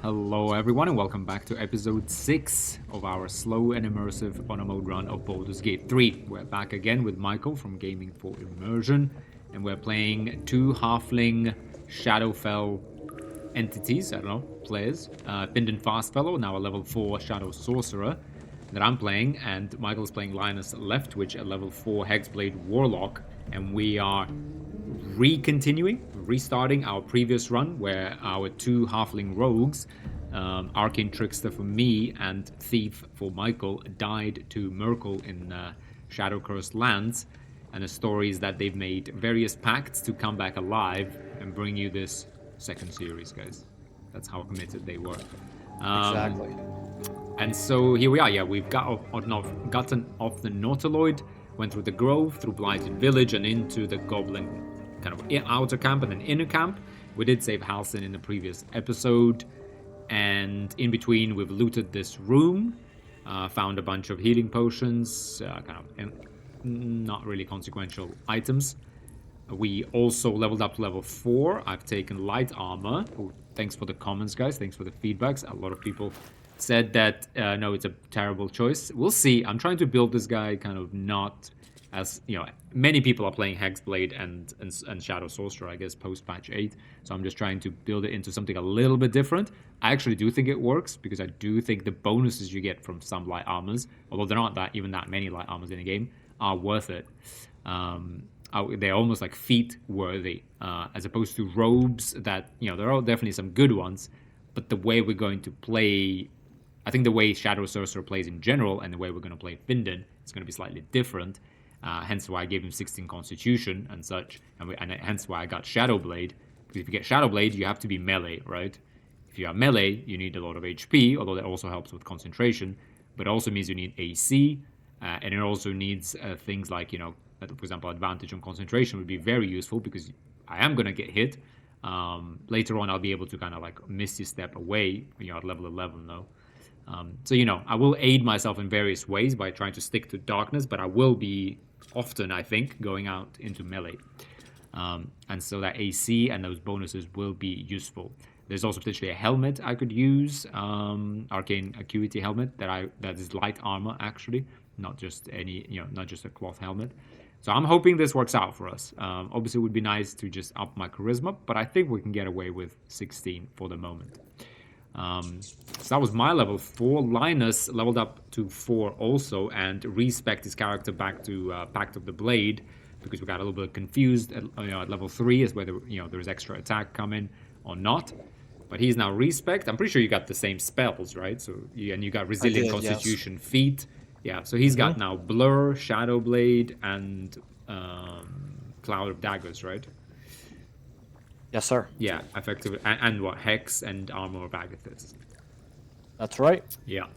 Hello everyone and welcome back to episode 6 of our slow and immersive on a mode run of Baldur's Gate 3. We're back again with Michael from Gaming for Immersion, and we're playing two halfling Shadowfell entities, players. Bindon Fastfellow, now a level 4 Shadow Sorcerer that I'm playing, and Michael's playing Linus Leftwich, a level 4 Hexblade Warlock, and we are restarting our previous run where our two halfling rogues, Arcane Trickster for me and Thief for Michael, died to Merkel in Shadow Cursed Lands. And the story is that they've made various pacts to come back alive and bring you this second series, guys. That's how committed they were. Exactly. And so here we are. Yeah, we've gotten off the Nautiloid, went through the Grove, through Blighted Village, and into the Goblin kind of outer camp and then inner camp. We did save Halsin in the previous episode, and in between we've looted this room, found a bunch of healing potions, not really consequential items. We also leveled up to level 4. I've taken light armor. Oh, thanks for the comments, guys. Thanks for the feedbacks. A lot of people said that no, it's a terrible choice. We'll see. I'm trying to build this guy kind of not as, many people are playing Hexblade and Shadow Sorcerer, I guess, post-patch 8. So I'm just trying to build it into something a little bit different. I actually do think it works, because I do think the bonuses you get from some light armors, although they're not even that many light armors in the game, are worth it. They're almost like feat worthy, as opposed to robes that, there are definitely some good ones, but the way we're going to play, I think the way Shadow Sorcerer plays in general and the way we're going to play Bindon is going to be slightly different. Hence why I gave him 16 Constitution and such, and hence why I got Shadowblade. Because if you get Shadowblade, you have to be melee, right? If you are melee, you need a lot of HP, although that also helps with concentration. But it also means you need AC, and it also needs things like, for example, advantage on concentration would be very useful, because I am going to get hit. Later on, I'll be able to kind of like misty step away when you're at level 11, though. So, I will aid myself in various ways by trying to stick to darkness, but I will be often, I think, going out into melee. And so that AC and those bonuses will be useful. There's also potentially a helmet I could use, Arcane Acuity helmet, that is light armor, actually, not just not just a cloth helmet. So I'm hoping this works out for us. Obviously, it would be nice to just up my charisma, but I think we can get away with 16 for the moment. So that was my level 4. Linus leveled up to 4 also, and respect his character back to Pact of the Blade, because we got a little bit confused at level 3 as whether there's extra attack coming or not. But he's now respect. I'm pretty sure you got the same spells, right? So you got Resilient Constitution, yes. Feat. Yeah, so he's got now Blur, Shadowblade, and Cloud of Daggers, right? Yes, sir. Yeah, effectively. And what? Hex and Armor of Agathis. That's right. Yeah.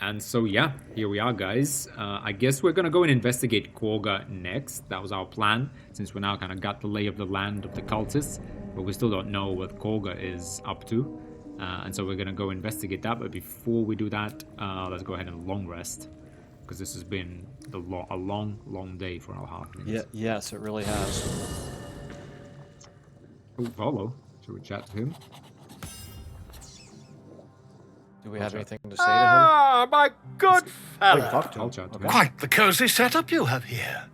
And so, yeah, here we are, guys. I guess we're going to go and investigate Kagha next. That was our plan, since we now kind of got the lay of the land of the cultists. But we still don't know what Kagha is up to. And so we're going to go investigate that. But before we do that, let's go ahead and long rest, because this has been a long, long day for our halflings. Yeah, yes, it really has. Oh, Volo. Should we chat to him? Do we have anything to say to him? Ah, my good fellow. I'll chat to him. Quite the cozy setup you have here.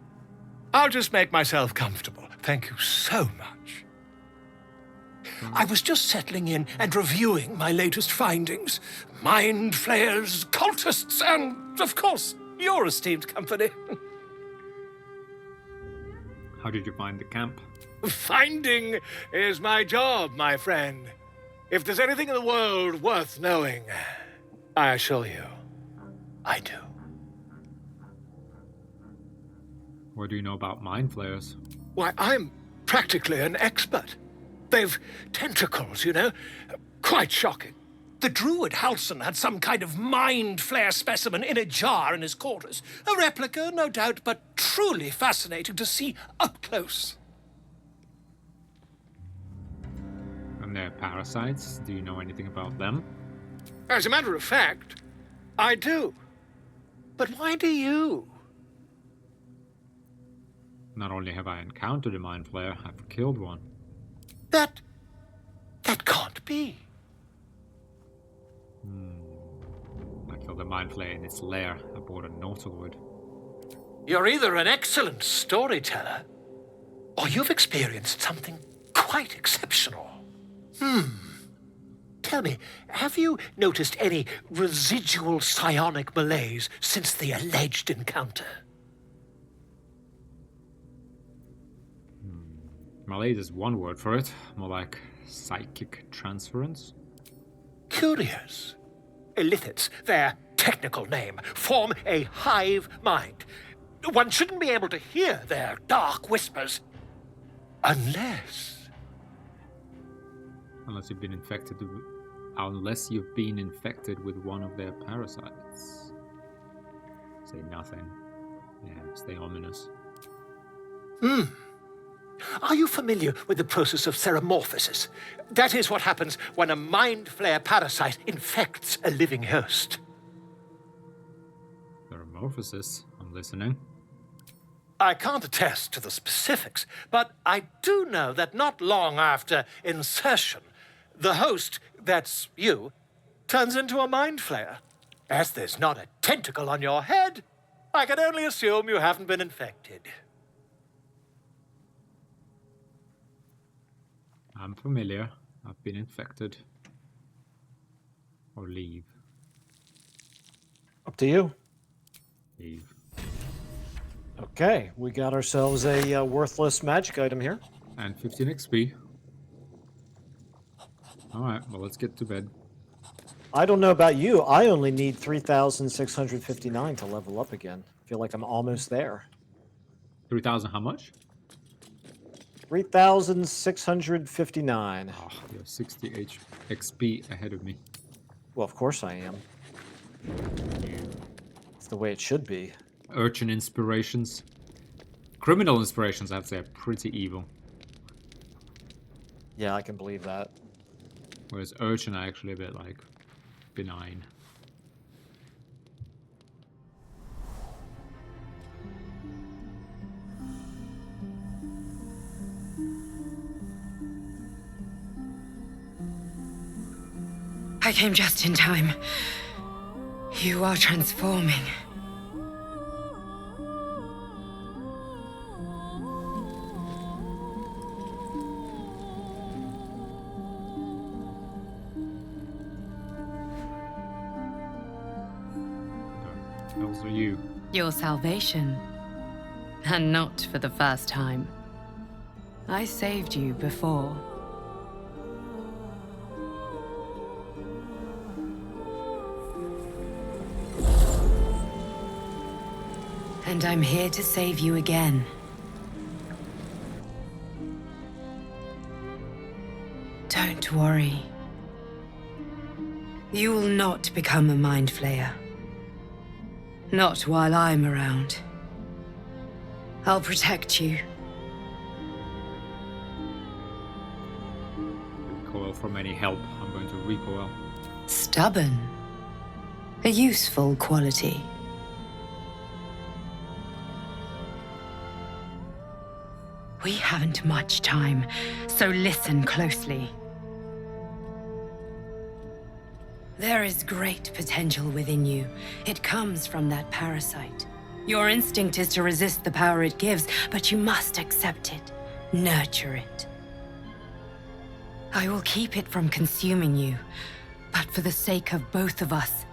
I'll just make myself comfortable. Thank you so much. I was just settling in and reviewing my latest findings. Mind flayers, cultists, and, of course, your esteemed company. How did you find the camp? Finding is my job, my friend. If there's anything in the world worth knowing, I assure you, I do. What do you know about mind flayers? Why, I'm practically an expert. They've tentacles, Quite shocking. The druid Halsin had some kind of mind flare specimen in a jar in his quarters. A replica, no doubt, but truly fascinating to see up close. And they're parasites. Do you know anything about them? As a matter of fact, I do. But why do you? Not only have I encountered a mind flayer, I've killed one. That can't be. the Mind Flayer in its lair aboard a Nautiloid. You're either an excellent storyteller, or you've experienced something quite exceptional. Tell me, have you noticed any residual psionic malaise since the alleged encounter? Malaise is one word for it, more like psychic transference. Curious. Illithids, their technical name, form a hive mind. One shouldn't be able to hear their dark whispers unless... Unless you've been infected with one of their parasites. Say nothing. Yeah, stay ominous. Are you familiar with the process of theromorphosis? That is what happens when a mind flayer parasite infects a living host. Theromorphosis? I'm listening. I can't attest to the specifics, but I do know that not long after insertion, the host, that's you, turns into a mind flayer. As there's not a tentacle on your head, I can only assume you haven't been infected. I'm familiar. I've been infected. Or leave. Up to you. Leave. Okay, we got ourselves a worthless magic item here. And 15 XP. Alright, well, let's get to bed. I don't know about you. I only need 3,659 to level up again. Feel like I'm almost there. 3,000 how much? 3,659. Oh, you're 60 XP ahead of me. Well, of course I am. It's the way it should be. Urchin inspirations. Criminal inspirations, I'd say, are pretty evil. Yeah, I can believe that. Whereas Urchin are actually a bit, like, benign. I came just in time. You are transforming. Those are you. Your salvation. And not for the first time. I saved you before. And I'm here to save you again. Don't worry. You will not become a mind flayer. Not while I'm around. I'll protect you. Recoil from any help. I'm going to recoil. Stubborn. A useful quality. We haven't much time, so listen closely. There is great potential within you. It comes from that parasite. Your instinct is to resist the power it gives, but you must accept it, nurture it. I will keep it from consuming you, but for the sake of both of us,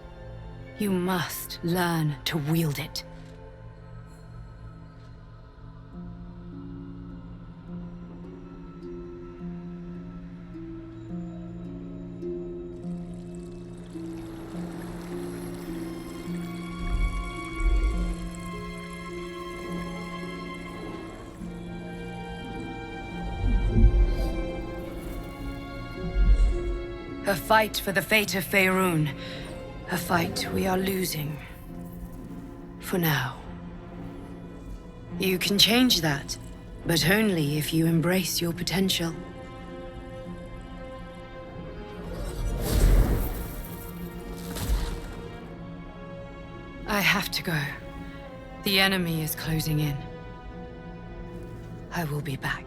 you must learn to wield it. A fight for the fate of Faerun. A fight we are losing. For now. You can change that, but only if you embrace your potential. I have to go. The enemy is closing in. I will be back.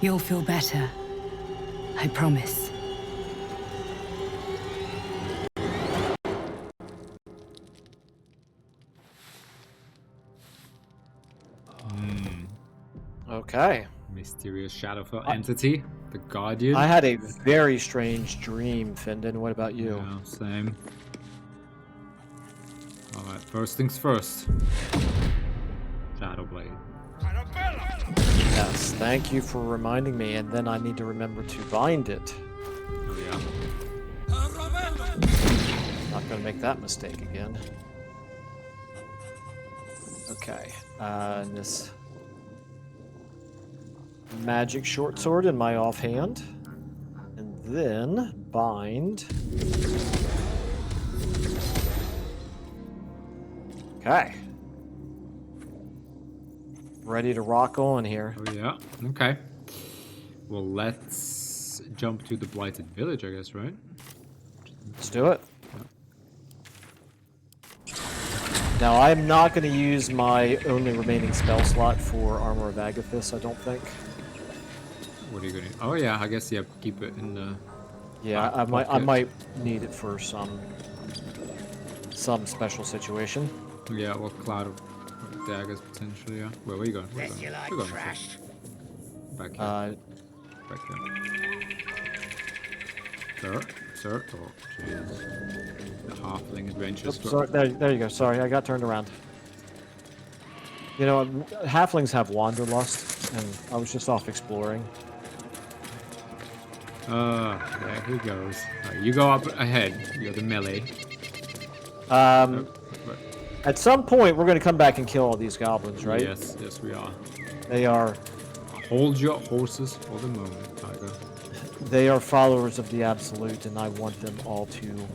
You'll feel better. I promise. Okay. Mysterious shadowfell entity, the Guardian. I had a very strange dream, Findon. What about you? Yeah, same. Alright, first things first. Shadowblade. Yes, thank you for reminding me, and then I need to remember to bind it. Oh yeah. Not gonna make that mistake again. Okay, and this magic short sword in my offhand, and then bind. Okay. Ready to rock on here. Oh yeah. Okay. Well, let's jump to the Blighted Village, I guess, right? Let's do it. Now, I'm not going to use my only remaining spell slot for Armor of Agathis, I don't think. What are you gonna? Oh yeah, I guess keep it in the. Yeah, I pocket. might need it for some special situation. Yeah, well, Cloud of Daggers potentially. Yeah. Where are you going? Where are you going? We're going back here. Back there. Sir. Oh, jeez. The halfling adventures. Oops, sorry, there you go. Sorry, I got turned around. You know, halflings have wanderlust, and I was just off exploring. There he goes. Right, you go up ahead. You're the melee. At some point, we're going to come back and kill all these goblins, right? Yes, we are. They are. Hold your horses for the moment, Tiger. They are followers of the Absolute, and I want them all to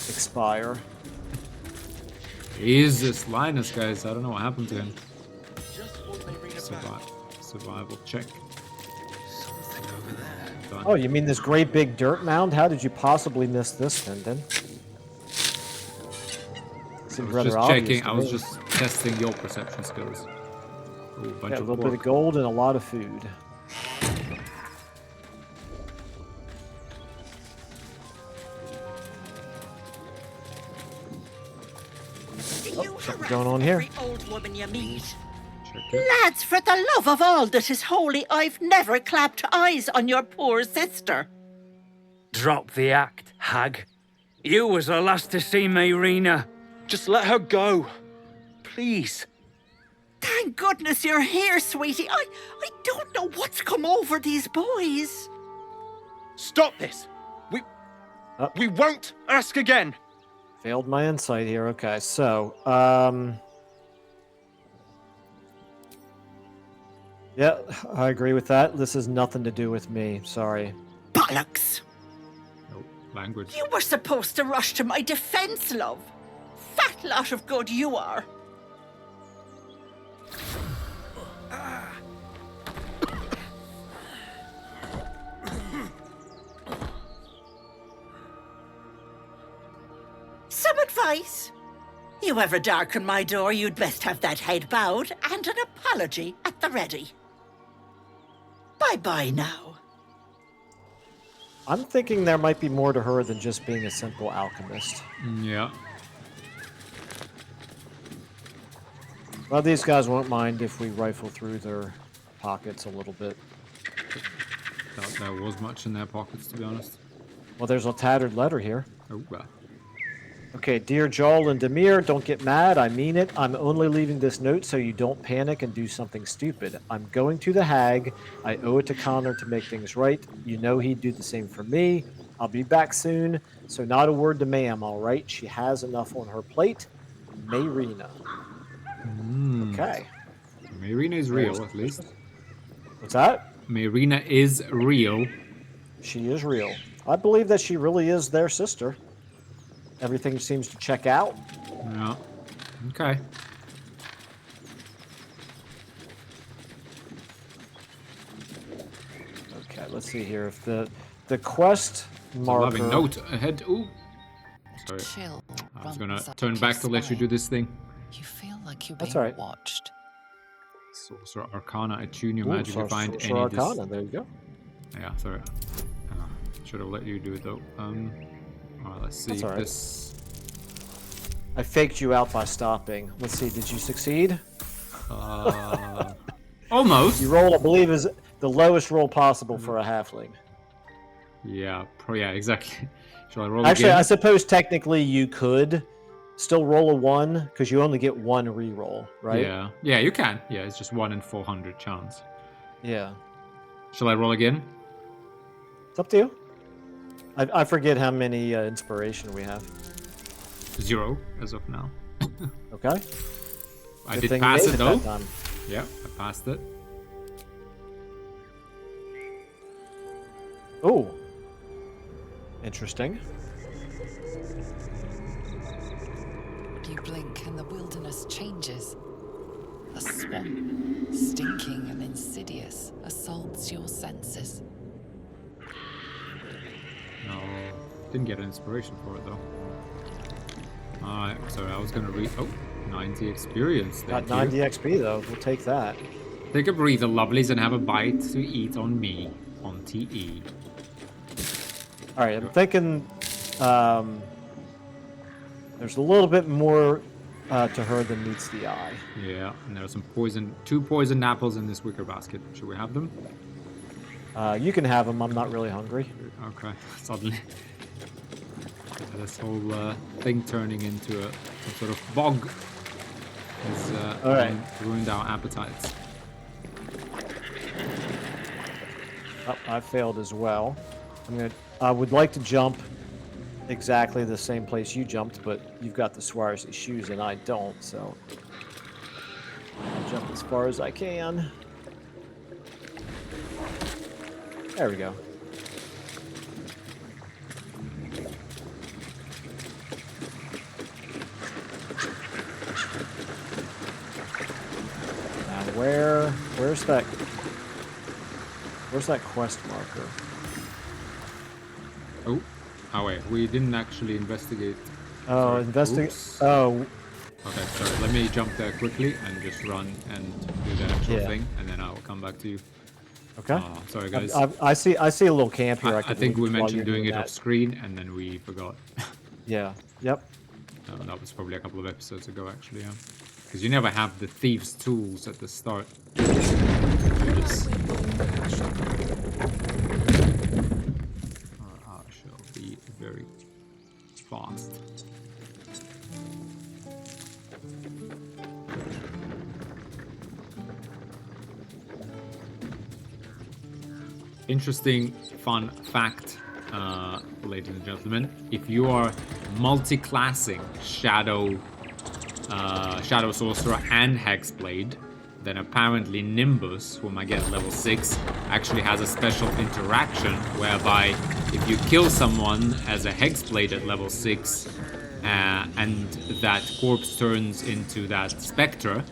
expire. Jesus, Linus, guys. I don't know what happened to him. Survival check. Done. Oh, you mean this great big dirt mound? How did you possibly miss this, Findon? Seems rather just obvious checking. to I was me. just testing your perception skills. Ooh, bunch Yeah, a of little bit work. of gold and a lot of food. Something going on here. Every old woman you meet. Check it. Lads, for the love of all that is holy, I've never clapped eyes on your poor sister. Drop the act, hag. You was the last to see Mayrina. Just let her go. Please. Thank goodness you're here, sweetie. I don't know what's come over these boys. Stop this. We won't ask again. Failed my insight here. Okay, so, yeah, I agree with that. This has nothing to do with me. Sorry. Bollocks! No language. You were supposed to rush to my defense, love. Fat lot of good you are. Some advice? You ever darken my door, you'd best have that head bowed and an apology at the ready. Bye-bye now. I'm thinking there might be more to her than just being a simple alchemist. Yeah. Well, these guys won't mind if we rifle through their pockets a little bit. Doubt there was much in their pockets, to be honest. Well, there's a tattered letter here. Oh, well. Okay, dear Joel and Demir, don't get mad. I mean it. I'm only leaving this note so you don't panic and do something stupid. I'm going to the hag. I owe it to Connor to make things right. You know he'd do the same for me. I'll be back soon, so not a word to ma'am, all right? She has enough on her plate. Mayrina. Okay. Mayrina is real, at least. What's that? Mayrina is real. She is real. I believe that she really is their sister. Everything seems to check out. Yeah. Okay. Okay, let's see here. If the quest marker... Loving note ahead. Ooh. Sorry. Chill. I was gonna turn back to let you do this thing. You feel like you're That's being all right. watched. Sorcerer Arcana, attune your Ooh, magic. You find any. Arcana. There you go. Yeah, sorry. Should have let you do it though. Alright, let's see. That's all right. This. I faked you out by stopping. Let's see. Did you succeed? Almost. You roll, I believe, is the lowest roll possible for a halfling. Yeah. Yeah. Exactly. Shall I roll Actually, again? I suppose technically you could still roll a 1 because you only get 1 reroll, right? Yeah. Yeah, you can. Yeah, it's just 1 in 400 chance. Yeah. Shall I roll again? It's up to you. I forget how many inspiration we have. 0 as of now. Okay. I Good did thing you pass made it though. that time. Yeah, I passed it. Oh. Interesting. You blink and the wilderness changes. A swamp, stinking and insidious, assaults your senses. No, didn't get an inspiration for it though. Alright, sorry, I was gonna read. Oh, 90 experience. Got Thank 90 you. XP though. We'll take that. Take a breather, lovelies, and have a bite to eat on me. On TE. All right, I'm thinking there's a little bit more to her than meets the eye. Yeah, and there's some poison, 2 poisoned apples in this wicker basket. Should we have them? You can have them. I'm not really hungry. Okay, suddenly. This whole thing turning into some sort of bog has All right. ruined our appetites. Oh, I failed as well. I would like to jump exactly the same place you jumped, but you've got the Swire's shoes and I don't, so I'll jump as far as I can. There we go. Now where's that quest marker? Oh wait, we didn't actually investigate. Oh, Sorry. investigate. Oops. Oh, Okay, sorry. Let me jump there quickly and just run and do the actual Yeah. thing, and then I'll come back to you. okay. Sorry, guys. I see a little camp here. I could think we loot while mentioned you're doing it that. off screen, and then we forgot. Yeah. Yep. That was probably a couple of episodes ago, actually. Yeah. Because you never have the thieves' tools at the start. Just... I shall be very fast. Interesting, fun fact, ladies and gentlemen. If you are multi-classing Shadow Sorcerer and Hexblade, then apparently Nimbus, whom I get at level 6, actually has a special interaction whereby if you kill someone as a Hexblade at level 6 and that corpse turns into that Spectre,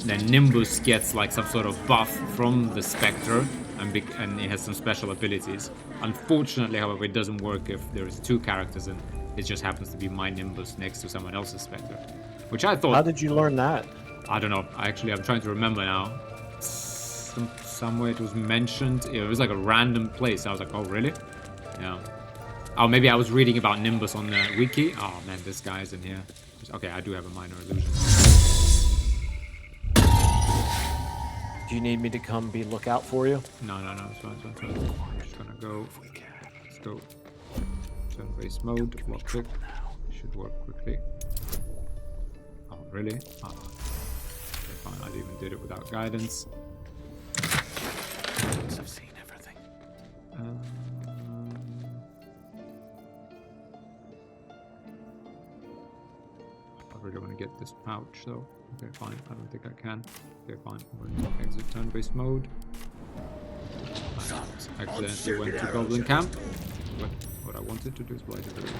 then Nimbus gets like some sort of buff from the Spectre and it has some special abilities. Unfortunately, however, it doesn't work if there's 2 characters and it just happens to be my Nimbus next to someone else's Spectre. Which I thought... How did you learn that? I don't know. Actually, I'm trying to remember now. Somewhere it was mentioned. It was like a random place. I was like, oh, really? Yeah. Oh, maybe I was reading about Nimbus on the wiki. Oh, man, this guy's in here. Okay, I do have a minor illusion. Do you need me to come be lookout for you? No, it's fine. I'm just gonna go. Let's go. Turn-based mode. Lock pick. Should work quickly. Oh, really? Oh. Okay, fine. I even did it without guidance. I've seen everything. I really want to get this pouch, though. Okay, fine. I don't think I can. Okay, fine. I'm going to exit turn-based mode. I accidentally went to Goblin Camp. What I wanted to do is blight the village.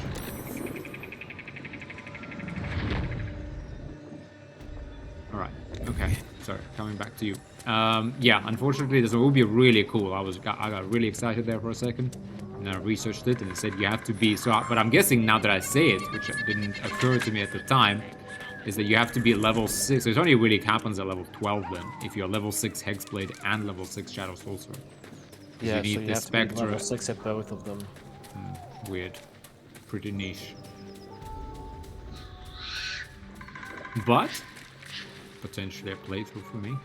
Alright, okay. Sorry, coming back to you. Yeah, unfortunately, this will be really cool. I got really excited there for a second. And I researched it and it said you have to be... but I'm guessing now that I say it, which didn't occur to me at the time, is that you have to be level 6. So it only really happens at level 12 then, if you're level 6 Hexblade and level 6 Shadow Sorcerer. Yeah, you need so you the have to be Spectre. level 6 at both of them. Weird. Pretty niche. But potentially a playthrough for me.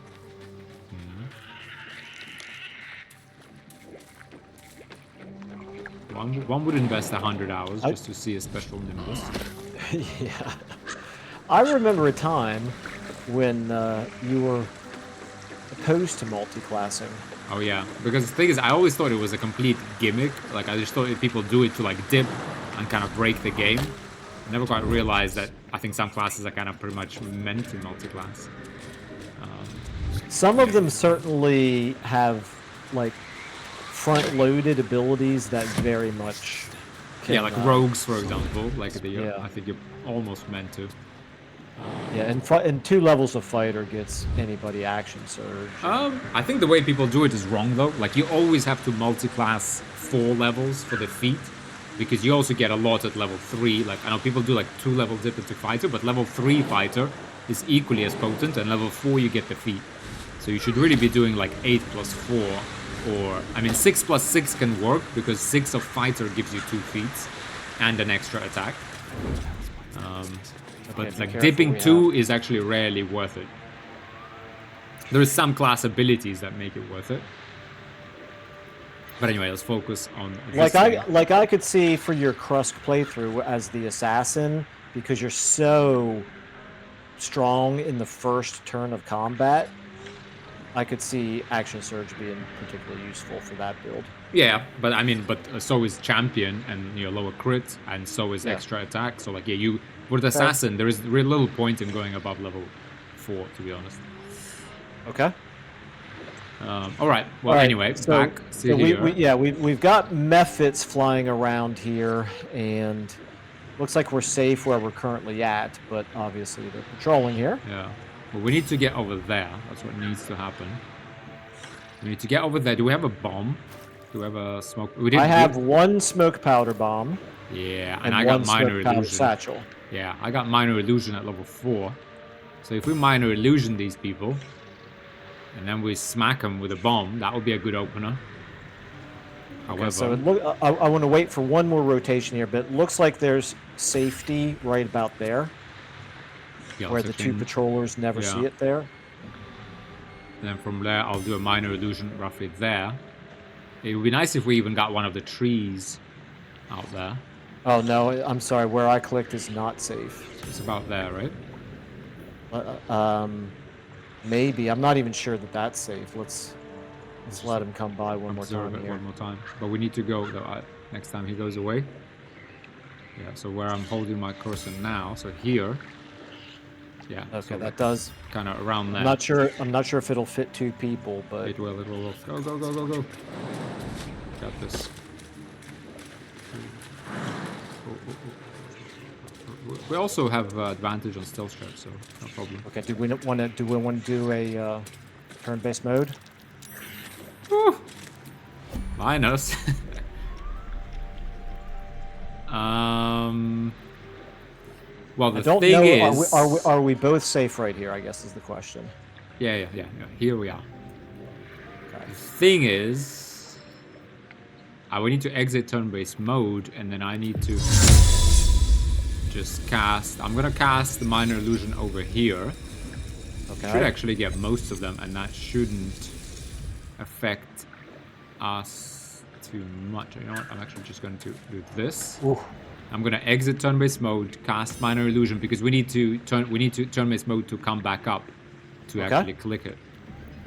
One would invest 100 hours just to see a special Nimbus. Yeah. I remember a time when you were opposed to multi-classing. Oh yeah, because the thing is, I always thought it was a complete gimmick. Like, I just thought people do it to like dip and kind of break the game. I never quite realized that I think some classes are kind of pretty much meant to multi-class. Some of them certainly have like front-loaded abilities that very much can, Yeah, like rogues, for example. Like yeah. I think you're almost meant to. Yeah, and 2 levels of fighter gets anybody action surge. I think the way people do it is wrong though. Like, you always have to multi-class 4 levels for the feat, because you also get a lot at level 3. Like, I know people do like 2 level dip into fighter, but level 3 fighter is equally as potent, and level 4 you get the feat. So you should really be doing like 8 plus 4, or I mean 6 plus 6 can work, because 6 of fighter gives you 2 feats and an extra attack. But like dipping 2 is actually rarely worth it. There is some class abilities that make it worth it. But anyway, let's focus on this I could see for your Krusk playthrough as the assassin, because you're so strong in the first turn of combat, I could see Action Surge being particularly useful for that build. Yeah, but I mean, so is champion, and lower crit, and so is extra attack. So like, yeah, you with assassin, there is really little point in going above level 4, to be honest. Okay. All right. Well, anyway, back. So we've got mephits flying around here, and looks like we're safe where we're currently at. But obviously they're patrolling here. Yeah. Well, we need to get over there. That's what needs to happen. We need to get over there. Do we have a bomb? Do we have a smoke? I have 1 smoke powder bomb. Yeah, and I got minor illusion. Satchel. Yeah, I got minor illusion at level 4. So if we minor illusion these people, and then we smack them with a bomb, that would be a good opener. However, okay, so I want to wait for 1 more rotation here, but it looks like there's safety right about there, where the 2 patrollers never see it there. And then from there, I'll do a minor illusion roughly there. It would be nice if we even got one of the trees out there. Oh no, I'm sorry. Where I clicked is not safe. It's about there, right? Maybe. I'm not even sure that that's safe. Let's let him come by one more time here. One more time. But we need to go though. Next time he goes away. Yeah. So where I'm holding my cursor now. So here. Yeah. Okay, so that does. Kind of around there. I'm not sure if it'll fit 2 people, but it will. It will. Go, go, go, go, go. Got this. We also have advantage on stealth trap, so no problem. Okay. Do we want to do a turn-based mode? Woo. Minus. Well, the thing is, are we both safe right here? I guess is the question. Yeah. Here we are. Okay. The thing is, we need to exit turn-based mode, and then I need to just cast. I'm gonna cast the minor illusion over here. Okay. Should actually get most of them, and that shouldn't affect us too much. You know what? I'm actually just going to do this. Ooh. I'm gonna exit turn-based mode, cast minor illusion, because we need to turn-based mode to come back up to actually click it.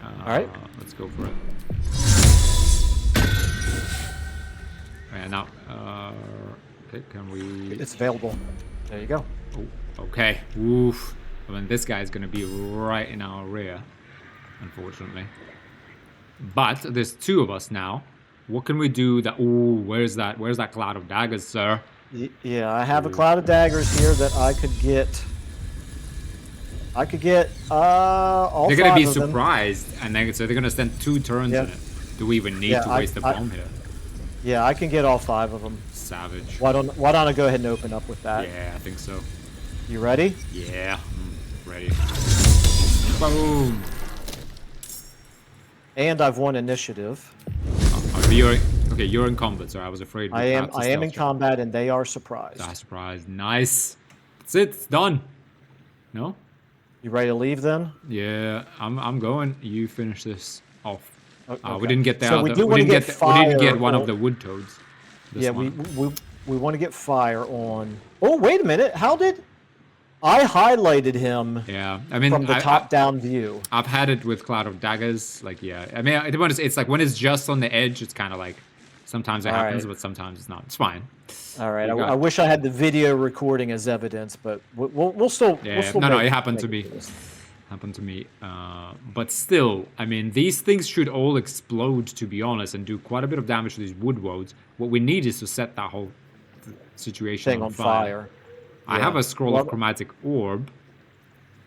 All right. Let's go for it. And now, okay, can we? It's available. There you go. Oh, okay. Oof. I mean, this guy is gonna be right in our rear, unfortunately. But there's 2 of us now. What can we do? That? Ooh, where's that? Where's that cloud of daggers, sir? Yeah, I have a cloud of daggers here that I could get. All 5 of them. They're gonna be surprised, and so they're gonna spend 2 turns in it. Do we even need to waste a bomb here? Yeah, I can get all 5 of them. Savage. Why don't I go ahead and open up with that? Yeah, I think so. You ready? Yeah, I'm ready. Boom. And I've won initiative. Okay, you're in combat, so I was afraid. I am in combat, and they are surprised. Surprise. Nice. That's it. It's done. No? You ready to leave then? Yeah, I'm going. You finish this off. Okay. We didn't get the So other. we do We want to didn't get get. We didn't get fire one of on- the wood toads. This Yeah, one. we want to get fire on. Oh, wait a minute. How did I highlighted him? Yeah, I mean, from the top-down view. I've had it with Cloud of Daggers. Like, yeah, I mean, it's like when it's just on the edge, it's kind of like sometimes it happens, but sometimes it's not. It's fine. All right. I wish I had the video recording as evidence, but we'll still. Yeah, we'll still no, make- it happened to me. Happened to me. But still, I mean, these things should all explode, to be honest, and do quite a bit of damage to these wood woads. What we need is to set that whole situation thing on fire. I have a scroll of chromatic orb.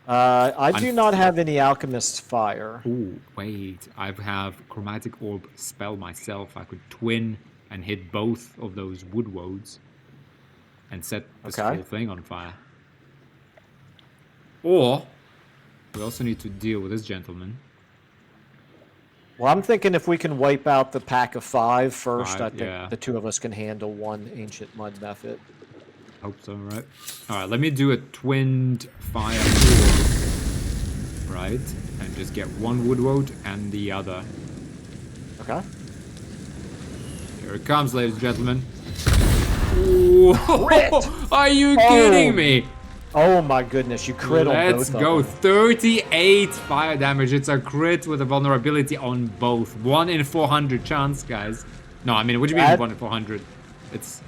I do not have any alchemist's fire. Ooh, wait. I have chromatic orb spell myself. I could twin and hit both of those wood woads and set this whole thing on fire. Or we also need to deal with this gentleman. Well, I'm thinking if we can wipe out the pack of 5 first, I think yeah. the two of us can handle one ancient mud method. Hope so, right? Alright, let me do a twinned fire orb, right? And just get one wood woad and the other. Okay. Here it comes, ladies and gentlemen. Ooh, are you kidding me? Oh my goodness, you crit on both Let's of go. them. 38 fire damage. It's a crit with a vulnerability on both. 1 in 400 chance, guys. No, I mean, what do you mean 1 in 400? It's...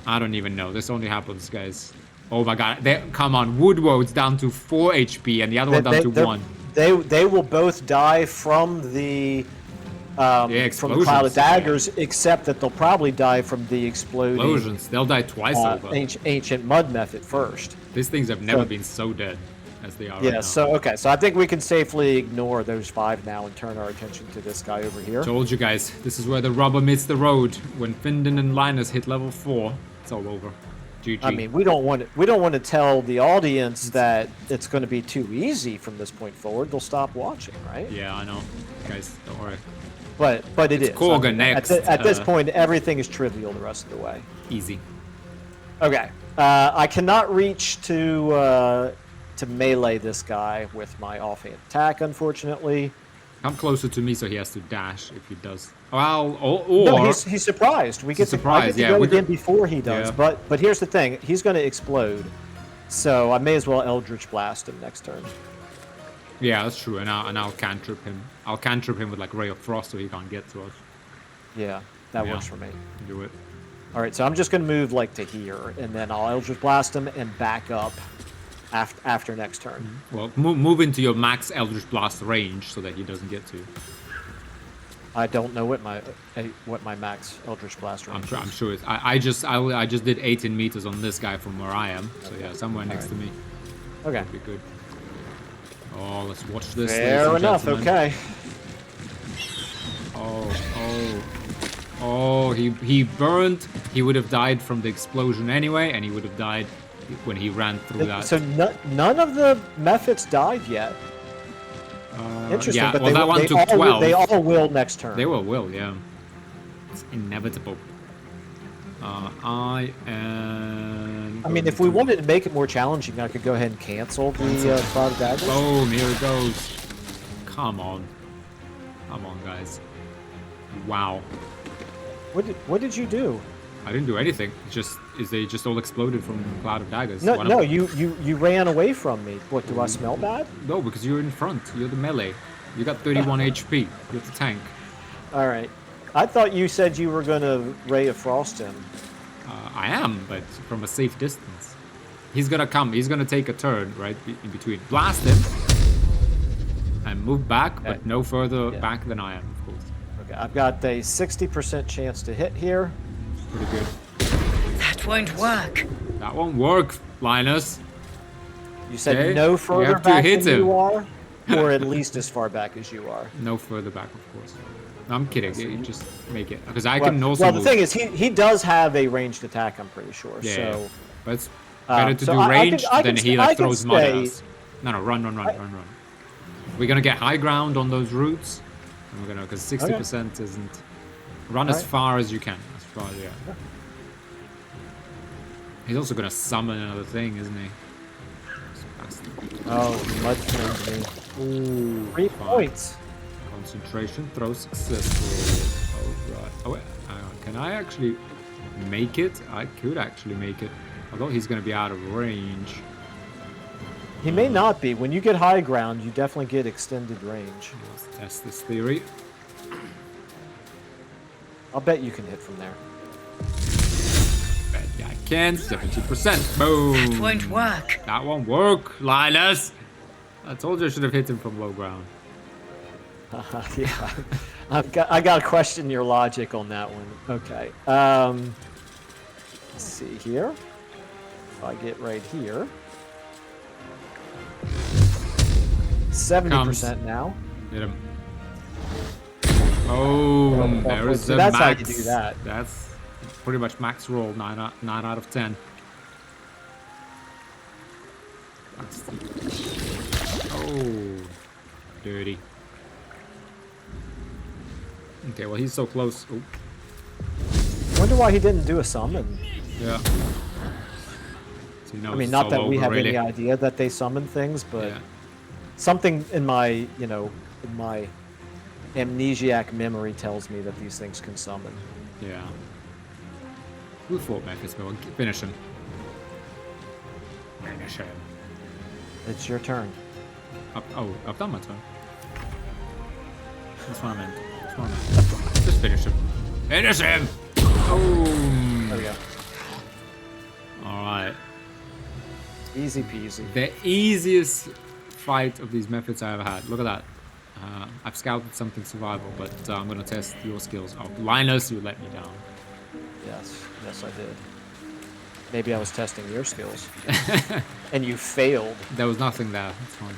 I don't even know. This only happens, guys. Oh my god. Come on. Woodwoad's down to 4 HP and the other one down to 1. They will both die from the... from the Cloud of Daggers, except that they'll probably die from the exploding... Explosions. They'll die twice over. Ancient mud method first. These things have never been so dead as they are right Yeah, now. so I think we can safely ignore those 5 now and turn our attention to this guy over here. Told you guys, this is where the rubber meets the road. When Findon and Linus hit level 4, it's all over. GG. I mean, we don't want to tell the audience that it's going to be too easy from this point forward. They'll stop watching, right? Yeah, I know. Guys, don't worry. But it is. Kagha I mean, next. At this point, everything is trivial the rest of the way. Easy. Okay. I cannot reach to melee this guy with my offhand attack, unfortunately. Come closer to me so he has to dash if he does. Well, or No, he's surprised. I get to go again before he does. Yeah. But here's the thing: he's going to explode, so I may as well Eldritch Blast him next turn. Yeah, that's true. And I'll cantrip him. I'll cantrip him with like Ray of Frost so he can't get to us. Yeah, that works for me. Do it. All right, so I'm just going to move like to here, and then I'll Eldritch Blast him and back up after next turn. Well, move into your max Eldritch Blast range so that he doesn't get to. I don't know what my max Eldritch Blast range is. I'm sure it's. I just did 18 meters on this guy from where I am. So yeah, somewhere next to me. Okay. That'd be good. Oh, let's watch this. Fair enough. Okay. Oh, he burned. He would have died from the explosion anyway, and he would have died when he ran through that. So none of the methods died yet. Interesting, yeah, but well, that one took 12. They all will next turn. They will, yeah. It's inevitable. I am... I mean, if we wanted to make it more challenging, I could go ahead and cancel the Cloud of Daggers. Oh, here it goes. Come on. Come on, guys. Wow. What did you do? I didn't do anything. They just all exploded from Cloud of Daggers. No, you ran away from me. What, do I smell bad? No, because you're in front. You're the melee. You got 31 HP. You're the tank. All right. I thought you said you were going to Ray of Frost him. I am, but from a safe distance. He's gonna come. He's gonna take a turn right in between. Blast him and move back, but no further back than I am, of course. Okay, I've got a 60% chance to hit here. Pretty good. That won't work. That won't work, Linus. You said Okay, no you further have to back hit than him. you are, or at least as far back as you are. No further back, of course. No, I'm kidding. You just make it because I can also. Well, the move. thing is, he does have a ranged attack. I'm pretty sure. Yeah, so but Better to so do I ranged can than he I like can throws mud at stay- us. No, run. We're gonna get high ground on those routes. And we're gonna, because 60% isn't. Run as Alright. far as you can. As far as, yeah. He's also gonna summon another thing, isn't he? Oh, mud trained me. Ooh, 3 fine. points. Concentration throw successful. Oh, right. Oh, wait. Hang on. Can I actually make it? I could actually make it. Although he's going to be out of range. He may not be. When you get high ground, you definitely get extended range. Let's test this theory. I'll bet you can hit from there. Bet yeah, I can. 70%. Boom. Won't work. That won't work, Linus. I told you I should have hit him from low ground. Yeah, I got to question your logic on that one. Okay. Let's see here. If I get right here. 70% now. Hit him. Oh, there is the That's max. how you do that. That's pretty much max roll. 9 out of 10. Oh, dirty. Okay, well he's so close. Oh, Wonder why he didn't do a summon. yeah. So, you know, I mean, it's not all that we over, have really. any idea that they summon things, but Yeah. something in my, in my amnesiac memory tells me that these things can summon. Yeah. Who fought Memphis? Go on, finish him. Finish him. It's your turn. I've done my turn. That's what I meant. That's what I meant. Just finish him. Finish him! Boom! There we go. Alright. Easy peasy. The easiest fight of these methods I ever had. Look at that. I've scouted something survival, but I'm gonna test your skills. Oh, Linus, you let me down. Yes, I did. Maybe I was testing your skills. And you failed. There was nothing there. It's fine.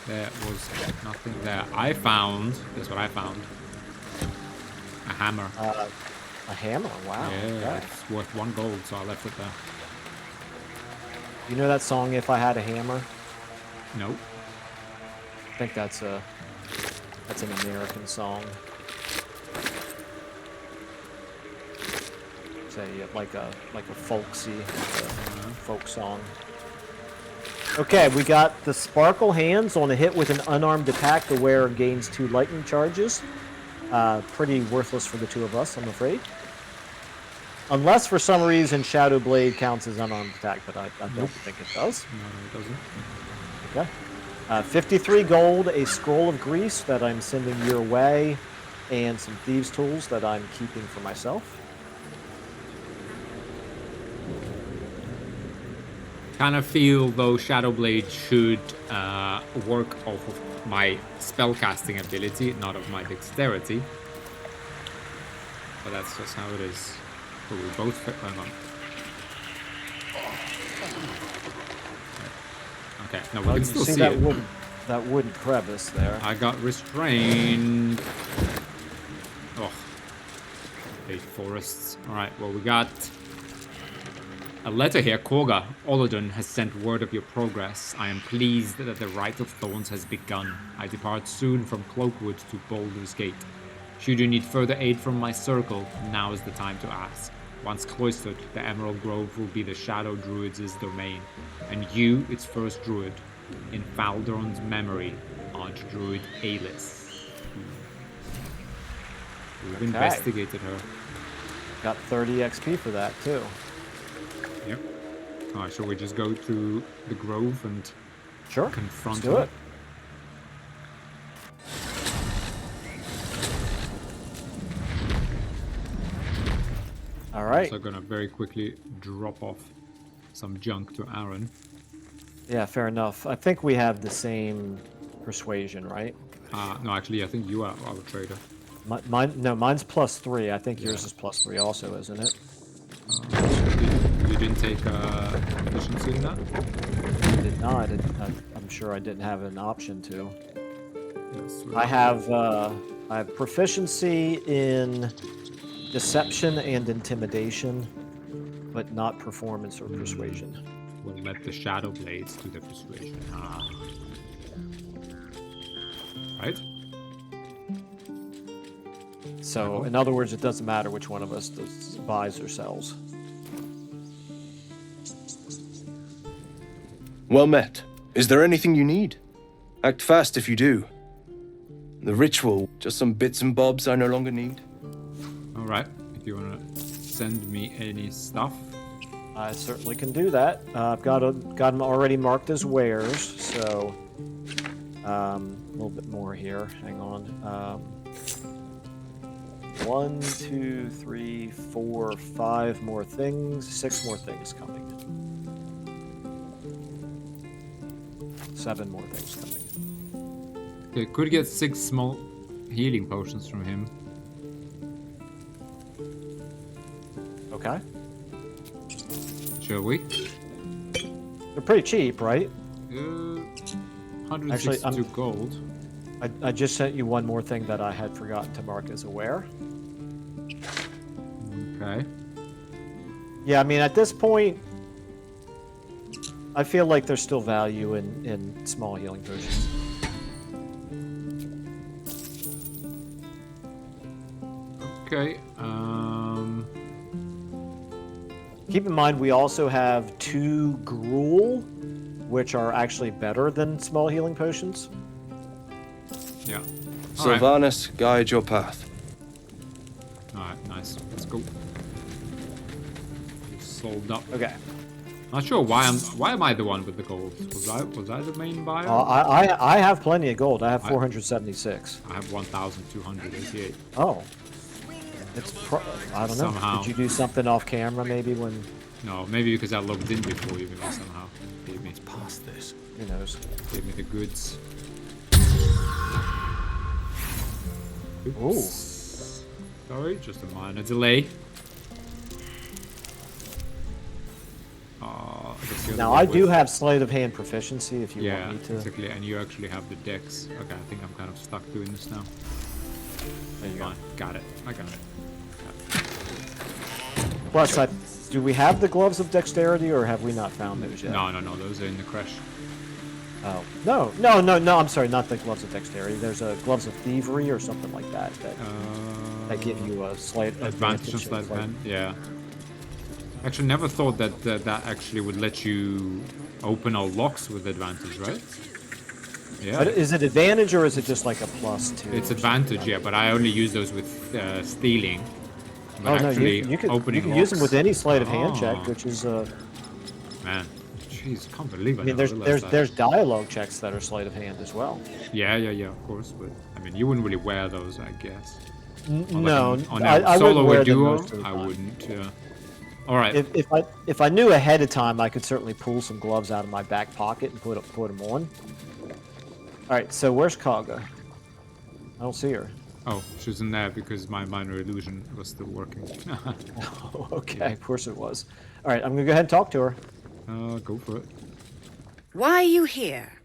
There was nothing there. I found. Guess what I found? A hammer. A hammer, wow. Yeah, Okay. it's worth 1 gold, so I left it there. You know that song, If I Had a Hammer? Nope. I think that's an American song. It's like a folksy folk song. Okay, we got the Sparkle Hands. On a hit with an unarmed attack, the wearer gains 2 lightning charges. Pretty worthless for the 2 of us, I'm afraid. Unless for some reason Shadow Blade counts as unarmed attack, but I don't think it does. No, it doesn't. Okay. 53 gold, a scroll of grease that I'm sending your way, and some thieves' tools that I'm keeping for myself. Kind of feel though Shadowblade should work off of my spellcasting ability, not of my dexterity. But that's just how it is. Oh, we both fit. Hang on. Okay, no, we Well, can you still see that it. that wooden crevice there. I got restrained. Oh, big forests. All right, well we got a letter here. Kagha, Olodun has sent word of your progress. I am pleased that the Rite of Thorns has begun. I depart soon from Cloakwood to Baldur's Gate. Should you need further aid from my circle, now is the time to ask. Once cloistered, the Emerald Grove will be the Shadow Druids' domain, and you, its first druid. In Baldur's memory, Archdruid Alis. We've investigated her. Got 30 XP for that, too. Yep. Alright, shall we just go to the grove and Sure. confront Let's do her? it. All right. So gonna very quickly drop off some junk to Aaron. Yeah, fair enough. I think we have the same persuasion, right? No, actually, I think you are our trader. Mine's +3. I think yours is +3 also, isn't it? You didn't take efficiency in that? I did not. I'm sure I didn't have an option to. Yes. I have proficiency in deception and intimidation. but not performance or persuasion. We'll let the Shadow Blades do the persuasion. Right? So, in other words, it doesn't matter which one of us buys or sells. Well met. Is there anything you need? Act fast if you do. The ritual, just some bits and bobs I no longer need. Alright, if you want to send me any stuff. I certainly can do that. I've got them already marked as wares, so a little bit more here. Hang on. 1, 2, 3, 4, 5 more things. 6 more things coming. 7 more things coming. Okay, could get 6 small healing potions from him. Okay. Shall we? They're pretty cheap, right? 162 gold. I just sent you one more thing that I had forgotten to mark as a ware. Okay. Yeah, I mean, at this point, I feel like there's still value in small healing potions. Okay. Keep in mind, we also have 2 gruel, which are actually better than small healing potions. Yeah. Sylvanas, guide your path. Alright, nice. Let's go. Sold up. Okay. Not sure why am I the one with the gold? Was I the main buyer? I have plenty of gold. I have 476. I have 1,288. Oh. It's I don't know. Somehow. Did you do something off camera maybe when... No, maybe because I logged in before you maybe somehow gave me Past this. Who knows? gave me the goods. Ooh. Sorry, just a minor delay. Now I do have sleight of hand proficiency if you want me to. exactly, and you actually have the dex. Okay, I think I'm kind of stuck doing this now. There you go. Fine, got it. I got it. Plus, do we have the gloves of dexterity, or have we not found those yet? No, those are in the crash. Oh, no, I'm sorry, not the gloves of dexterity. There's a gloves of thievery or something like that that give you a slight Advantage on sleight of hand. Yeah. Actually, never thought that that actually would let you open all locks with advantage, right? Yeah. But is it advantage or is it just like a +2? It's advantage, yeah, but I only use those with stealing. But Oh no, actually, you can opening use them locks- with any sleight of hand check, Oh, which is Man, jeez, can't believe I mean, never realized that. there's dialogue checks that are sleight of hand as well. Yeah, of course, but I mean, you wouldn't really wear those, I guess. No, on I a would solo wear or them duo, most of the I time. wouldn't. Yeah. All right. If I knew ahead of time, I could certainly pull some gloves out of my back pocket and put them on. All right, so where's Kagha? I don't see her. Oh, she was in there because my minor illusion was still working. Oh, okay, of course it was. All right, I'm gonna go ahead and talk to her. Go for it. Why are you here?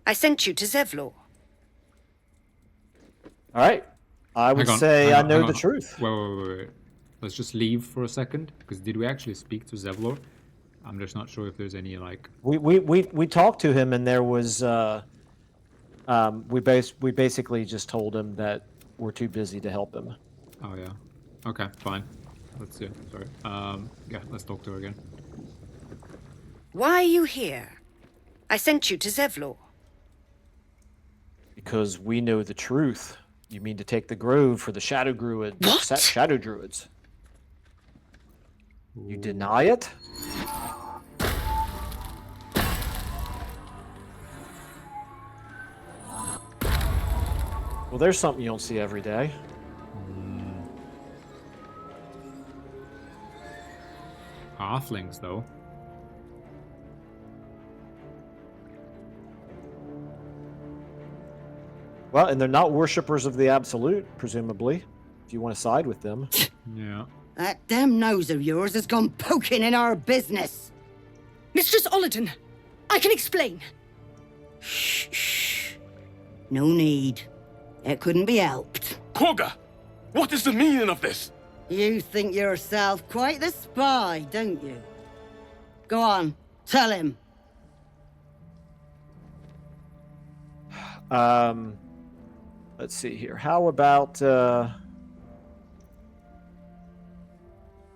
I sent you to Zevlor. All right, I would Hang on, say hang I on, know hang the on. truth. Wait. Let's just leave for a second, because did we actually speak to Zevlor? I'm just not sure if there's any, like... We talked to him, and there was we basically just told him that we're too busy to help him. Oh, yeah. Okay, fine. Let's see. Sorry. Yeah, let's talk to her again. Why are you here? I sent you to Zevlor. Because we know the truth. You mean to take the grove for the Shadow Druid? What? Shadow Druids. You deny it? Well, there's something you don't see every day. Halflings, though. Well, and they're not worshippers of the Absolute, presumably, if you want to side with them. Yeah. That damn nose of yours has gone poking in our business. Mistress Ollerton, I can explain. Shh. No need. It couldn't be helped. Kagha, what is the meaning of this? You think yourself quite the spy, don't you? Go on, tell him. Let's see here. How about you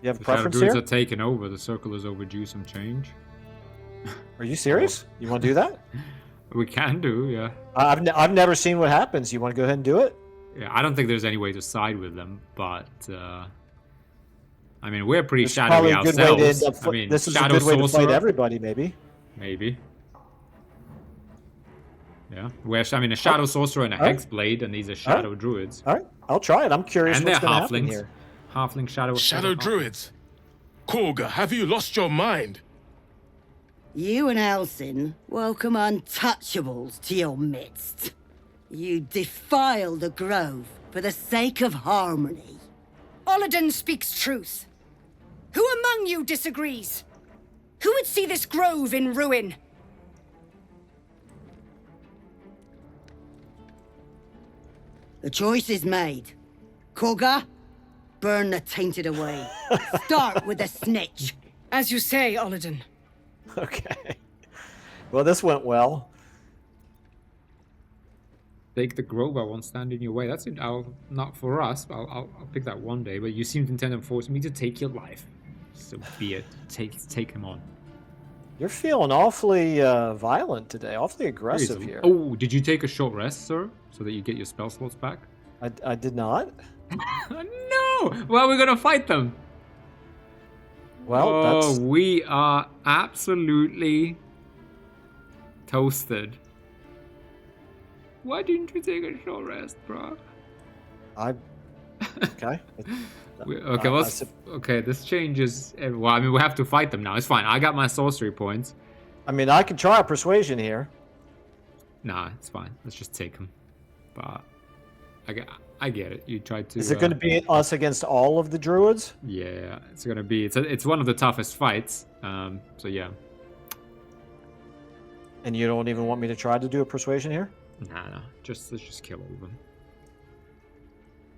have a The Shadow preference Druids here? are taking over. The circle is overdue some change. Are you serious? You want to do that? We can do, yeah. I've never seen what happens. You want to go ahead and do it? Yeah, I don't think there's any way to side with them, but I mean, we're pretty It's shadowy probably a good way to ourselves. end up. I mean, This is a Shadow good way to fight Sorcerer, everybody, maybe. maybe. Yeah, I mean, a Shadow Sorcerer and a Hexblade, and these are Shadow Druids. All right, I'll try it. I'm curious And what's they're going to happen halflings. here. Halfling Shadow. Shadow Druids. Kagha, have you lost your mind? You and Elsin welcome untouchables to your midst. You defile the grove for the sake of harmony. Olladin speaks truth. Who among you disagrees? Who would see this grove in ruin? The choice is made. Kagha, burn the tainted away. Start with the snitch. As you say, Olladin. Okay. Well, this went well. Take the grove, I won't stand in your way. That's it. Not for us. I'll pick that one day. But you seem to intend to force me to take your life. So be it. Take him on. You're feeling awfully violent today, awfully aggressive here. Oh, did you take a short rest, sir, so that you get your spell slots back? I did not. No. Well, we're gonna fight them. Well, that's we are absolutely toasted. Why didn't you take a short rest, bro? okay. Okay, this changes. Well, I mean, we have to fight them now. It's fine. I got my sorcery points. I mean, I can try a persuasion here. Nah, it's fine. Let's just take them. But I get it. You tried to. Is it going to be us against all of the druids? Yeah, it's gonna be. It's one of the toughest fights. So yeah. And you don't even want me to try to do a persuasion here? Nah. Let's just kill all of them.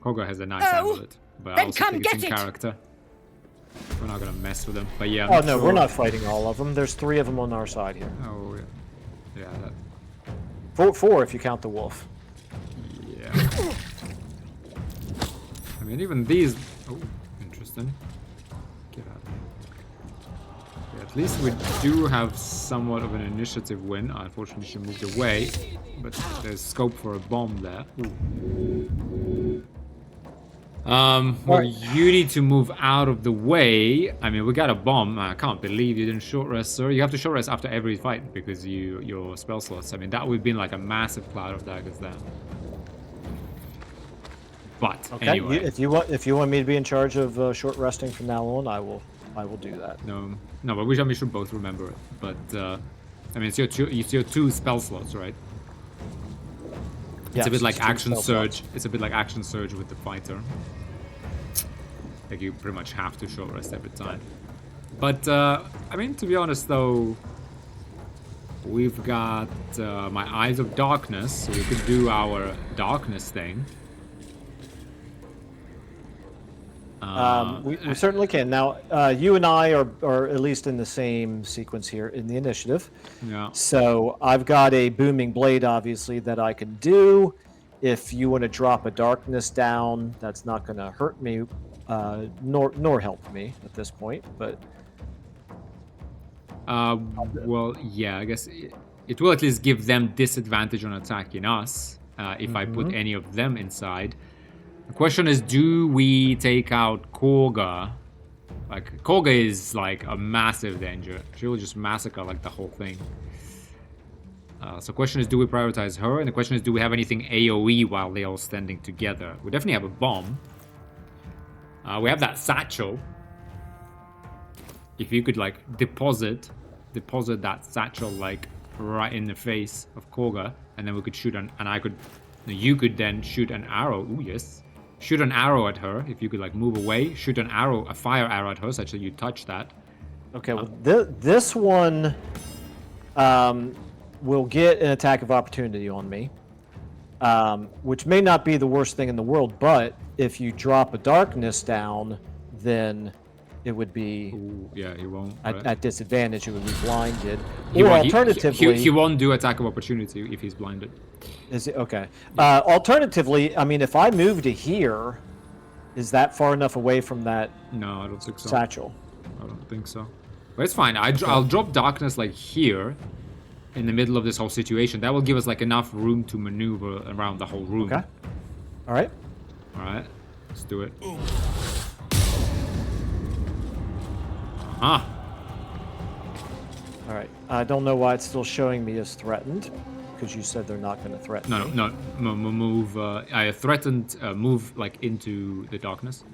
Kagha has a nice amulet, but I also think it's in character. We're not gonna mess with them. But yeah. Oh no, we're not fighting all of them. There's 3 of them on our side here. Oh yeah. That. Four if you count the wolf. Yeah. I mean, even these. Oh, interesting. Get out. Yeah, at least we do have somewhat of an initiative win. Unfortunately, she moved away, but there's scope for a bomb there. Ooh. Well, you need to move out of the way. I mean, we got a bomb. I can't believe you didn't short rest, sir. You have to short rest after every fight because your spell slots. I mean, that would have been like a massive cloud of daggers there. But okay, anyway, if you want me to be in charge of short resting from now on, I will do that. No, but we should both remember it. But I mean, it's your two spell slots, right? It's a bit like action surge. It's a bit like action surge with the fighter. Like you pretty much have to short rest every time. But I mean, to be honest though, we've got my Eyes of Darkness, so we could do our darkness thing. We certainly can. Now, you and I are at least in the same sequence here in the initiative. Yeah. So I've got a booming blade, obviously, that I can do. If you want to drop a darkness down, that's not going to hurt me, nor help me at this point. But well, yeah, I guess it will at least give them disadvantage on attacking us if I put any of them inside. The question is, do we take out Kagha? Like, Kagha is like a massive danger. She will just massacre like the whole thing. So the question is, do we prioritize her? And the question is, do we have anything AoE while they're all standing together? We definitely have a bomb. We have that satchel. If you could like deposit that satchel like right in the face of Kagha, and then we could shoot you could then shoot an arrow. Ooh, yes. Shoot an arrow at her. If you could like move away, shoot a fire arrow at her such that you touch that. Okay, well, this one will get an attack of opportunity on me, which may not be the worst thing in the world, but if you drop a darkness down, then it would be Ooh, yeah, he won't. at disadvantage. It would be blinded. He Or won't- alternatively, he won't do attack of opportunity if he's blinded. is it okay? Alternatively, I mean, if I move to here, is that far enough away from that No, I don't think so. satchel? I don't think so. But it's fine. I'll drop darkness like here, in the middle of this whole situation. That will give us like enough room to maneuver around the whole room. Okay. All right. All right. Let's do it. Ah. All right. I don't know why it's still showing me as threatened, because you said they're not going to threaten me. No. Move. I threatened move like into the darkness.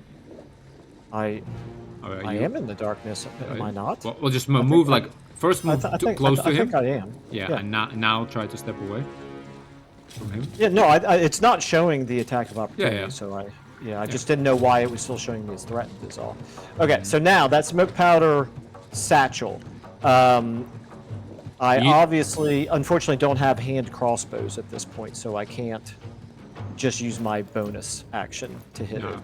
I You- am in the darkness. Am I not? Well, we'll just move like first move close to him. I think I am. Yeah, and now try to step away from him. Yeah, no, it's not showing the attack of opportunity, Yeah. so I just didn't know why it was still showing me as threatened is all. Okay, so now that smoke powder satchel. I obviously, unfortunately, don't have hand crossbows at this point, so I can't just use my bonus action to hit it.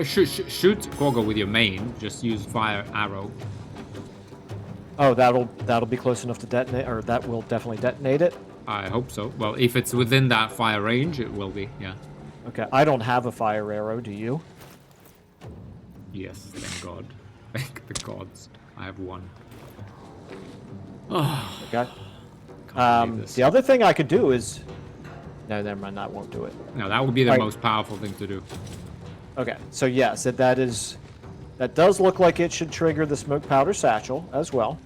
Shoot Kagha with your main. Just use fire arrow. Oh, that'll be close enough to detonate, or that will definitely detonate it. I hope so. Well, if it's within that fire range, it will be. Yeah. Okay, I don't have a fire arrow. Do you? Yes, thank God. Thank the gods. I have one. Oh, Okay. can't believe this. The other thing I could do is, no, never mind. That won't do it. No, that would be the Right. most powerful thing to do. Okay, so yes, that does look like it should trigger the smoke powder satchel as well.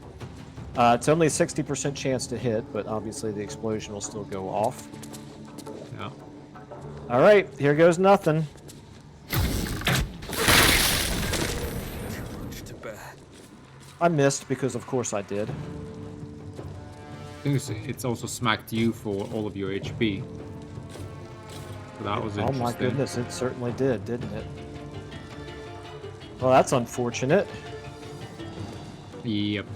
It's only a 60% chance to hit, but obviously the explosion will still go off. Yeah. All right, here goes nothing. I missed because of course I did. I think it's also smacked you for all of your HP. So that was Oh interesting. my goodness, it certainly did, didn't it? Well, that's unfortunate. Yep.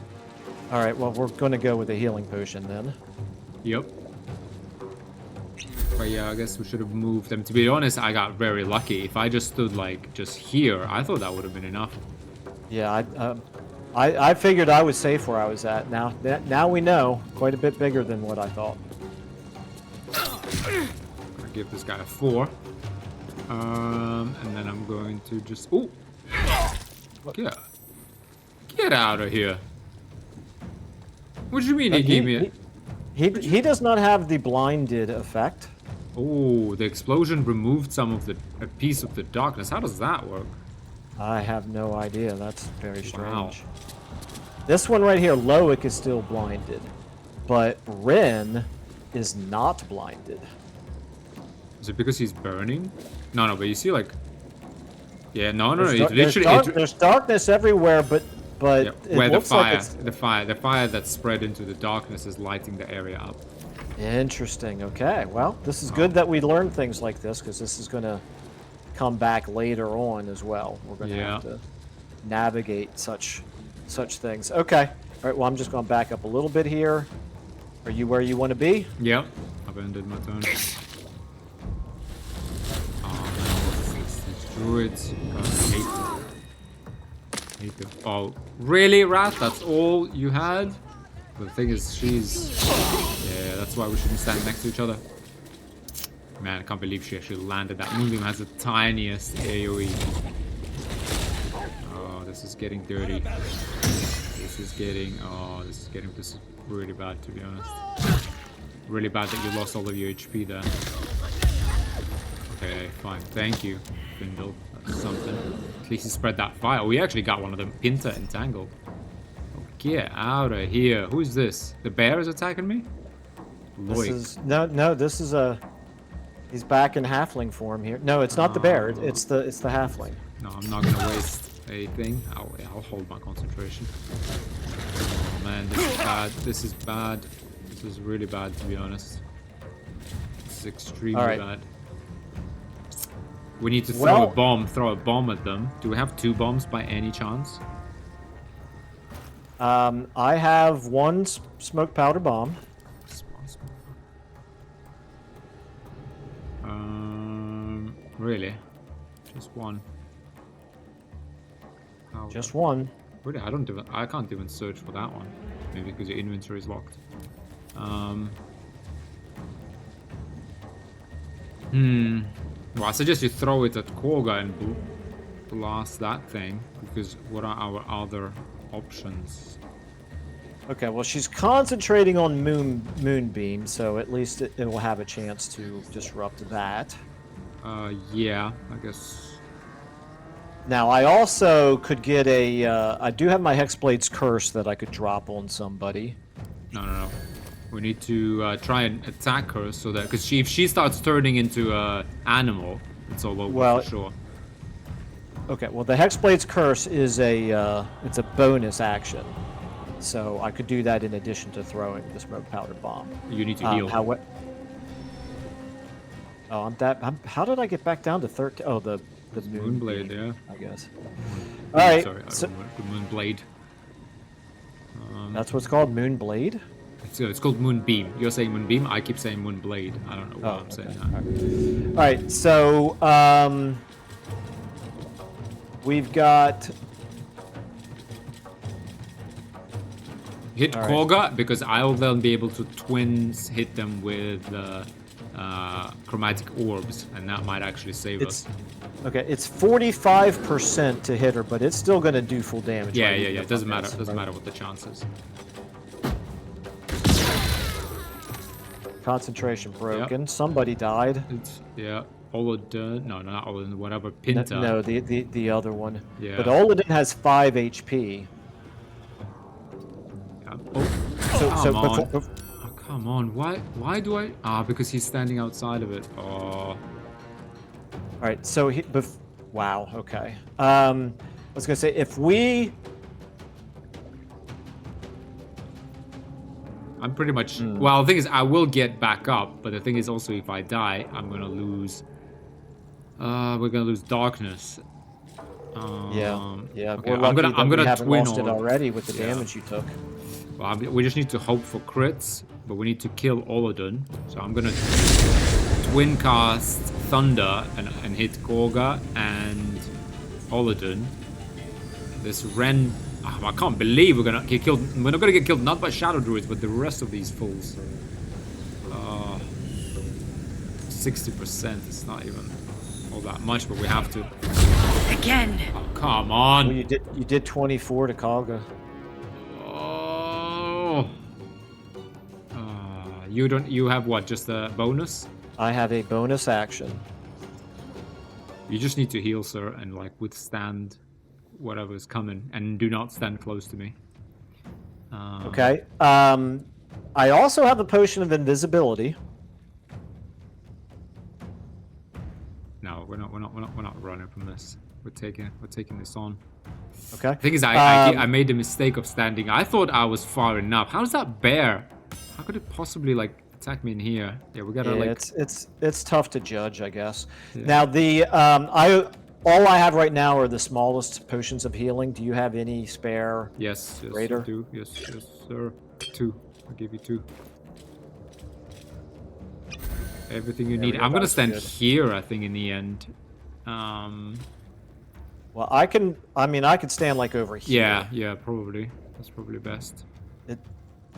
All right, well, we're going to go with a healing potion then. Yep. But yeah, I guess we should have moved them. To be honest, I got very lucky. If I just stood like just here, I thought that would have been enough. Yeah, I figured I was safe where I was at. Now we know. Quite a bit bigger than what I thought. I'll give this guy a 4. And then I'm going to just... Ooh! Get out of here. What do you mean he gave me a... He does not have the blinded effect. Oh, the explosion removed a piece of the darkness. How does that work? I have no idea. That's very strange. Wow. This one right here, Loic, is still blinded, but Ren is not blinded. Is it because he's burning? No, but you see like... Yeah, no. There's darkness everywhere, but Yeah, it where looks like it's the fire that spread into the darkness is lighting the area up. interesting. Okay, well, this is good that we learn things like this, because this is going to come back later on as well. We're going to have to navigate such things. Okay. All right, well, I'm just going to back up a little bit here. Are you where you want to be? Yep. I've ended my turn. Oh, no. These druids. God, I hate them. Oh, really, Rat? That's all you had? The thing is, yeah, that's why we shouldn't stand next to each other. Man, I can't believe she actually landed. That Moonbeam has the tiniest AoE. Oh, this is getting dirty. This is getting really bad, to be honest. Really bad that you lost all of your HP there. Okay, fine. Thank you, Findle. That's something. At least he spread that fire. Oh, we actually got one of them. Pinta entangled. Oh, get out of here. Who is this? The bear is attacking me? This is a... He's back in halfling form here. No, it's not the bear. It's the halfling. No, I'm not gonna waste anything. I'll hold my concentration. Oh man, this is bad. This is bad. This is really bad, to be honest. This is extremely bad. We need to throw a bomb. Throw a bomb at them. Do we have 2 bombs by any chance? I have 1 smoke powder bomb. Really? Just one. Oh, Just one. Really, I can't even search for that one. Maybe because your inventory is locked. Well, I suggest you throw it at Kagha and blast that thing. Because what are our other options? Okay, well, she's concentrating on Moonbeam, so at least it will have a chance to disrupt that. Yeah, I guess. Now, I also could get a... I do have my Hexblade's Curse that I could drop on somebody. No. We need to try and attack her so that... Because if she starts turning into an animal, it's all over for sure. Okay, well, the Hexblade's Curse is it's a bonus action. So I could do that in addition to throwing the smoke powder bomb. You need to heal. How did I get back down to 13? Oh, the Moonblade, yeah. I guess. All right. Sorry, the Moonblade. That's what's called, Moonblade? It's called Moonbeam. You're saying Moonbeam, I keep saying Moonblade. I don't know why I'm saying that. All right, so we've got... Hit Kagha, because I'll then be able to twins hit them with chromatic orbs, and that might actually save us. Okay, it's 45% to hit her, but it's still going to do full damage. Yeah. It doesn't matter. It doesn't matter what the chance is. Concentration broken. Yep. Somebody died. Olodin. No, not Olodin. Whatever. Pinta. No, the other one. Yeah. But Olodin has 5 HP. Come on. Why do I... because he's standing outside of it. Oh. Alright, so wow, okay. I was gonna say, if we... I'm pretty much... Well, the thing is, I will get back up, but the thing is also, if I die, I'm gonna lose... we're gonna lose darkness. Yeah. Okay, I'm gonna twin lost it already with the damage you took. Well, we just need to hope for crits, but we need to kill Olodin. So I'm gonna twin cast Thunder and hit Kagha and Olodin. This Ren, I can't believe we're gonna get killed. We're not gonna get killed not by Shadow Druids, but the rest of these fools. 60%. It's not even all that much, but we have to. Again. Oh, come on. Well, you did 24 to Kagha. You have what? Just a bonus? I have a bonus action. You just need to heal, sir, and like withstand whatever's coming, and do not stand close to me. Okay. I also have a potion of invisibility. No, we're not running from this. We're taking this on. Okay. The thing is, I made the mistake of standing. I thought I was far enough. How's that bear? How could it possibly like attack me in here? Yeah, we gotta like. It's tough to judge, I guess. Yeah. Now the all I have right now are the smallest potions of healing. Do you have any spare? Yes, Raider? I do. Yes, sir. 2. I'll give you 2. Everything you need. I'm gonna stand here, I think, in the end. Well, I can stand like over here. Yeah, probably. That's probably best.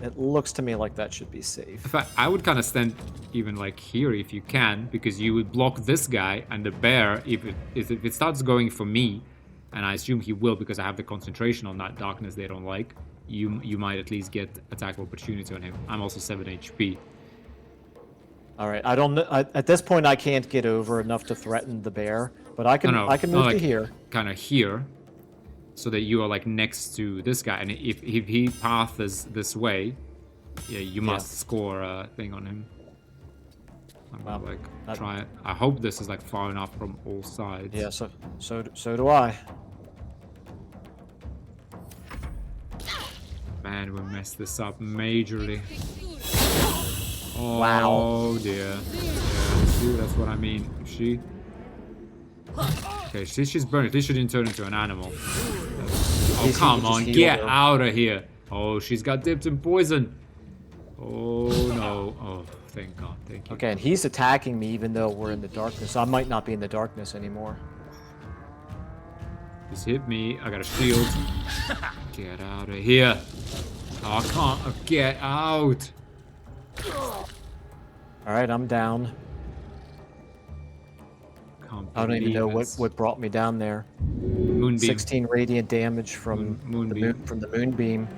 It looks to me like that should be safe. In fact, I would kind of stand even like here if you can, because you would block this guy and the bear. If it starts going for me, and I assume he will because I have the concentration on that darkness they don't like, you might at least get attack opportunity on him. I'm also 7 HP. All right, I don't know. At this point, I can't get over enough to threaten the bear, but I can move to here. Kind of here. So that you are like next to this guy, and if he passes this way, you must score a thing on him. I'm gonna try it. I hope this is like far enough from all sides. Yeah, so do I. Man, we messed this up majorly. Oh, wow. Dear. Yeah, see, that's what I mean. If she... Okay, she's burned. At least she didn't turn into an animal. Oh, come on. Get out of here. Oh, she's got dipped in poison. Oh, no. Oh, thank God. Thank you. Okay, and he's attacking me even though we're in the darkness. I might not be in the darkness anymore. Just hit me. I got a shield. Get out of here. Oh, I can't. Get out. Alright, I'm down. I don't even know what brought me down there. Moonbeam. 16 radiant damage from the moonbeam.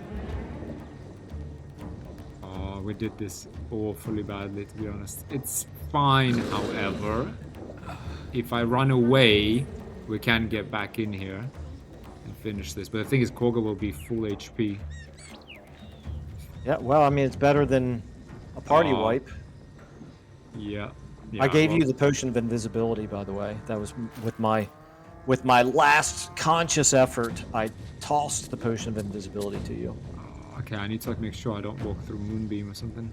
Oh, we did this awfully badly, to be honest. It's fine, however. If I run away, we can get back in here and finish this. But the thing is, Kagha will be full HP. Yeah, well, I mean, it's better than a party wipe. Yeah. I gave you the potion of invisibility, by the way. That was with my last conscious effort. I tossed the potion of invisibility to you. Okay, I need to like make sure I don't walk through moonbeam or something,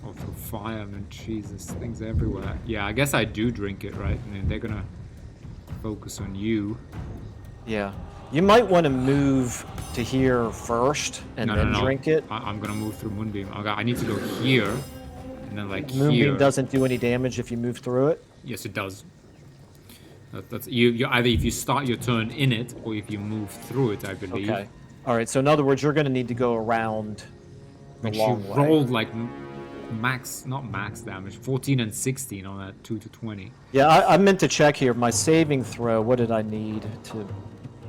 or through fire. I mean, Jesus, things everywhere. Yeah, I guess I do drink it, right? I mean, they're gonna focus on you. Yeah, you might want to move to here first and then drink it. I'm gonna move through moonbeam. I need to go here. And then like Moonbeam doesn't do any damage if you move through it? Yes, it does. That's you either if you start your turn in it or if you move through it, I believe. Okay. All right. So in other words, you're going to need to go around the long way. Rolled like not max damage, 14 and 16 on that 2 to 20. Yeah, I meant to check here. My saving throw. What did I need to?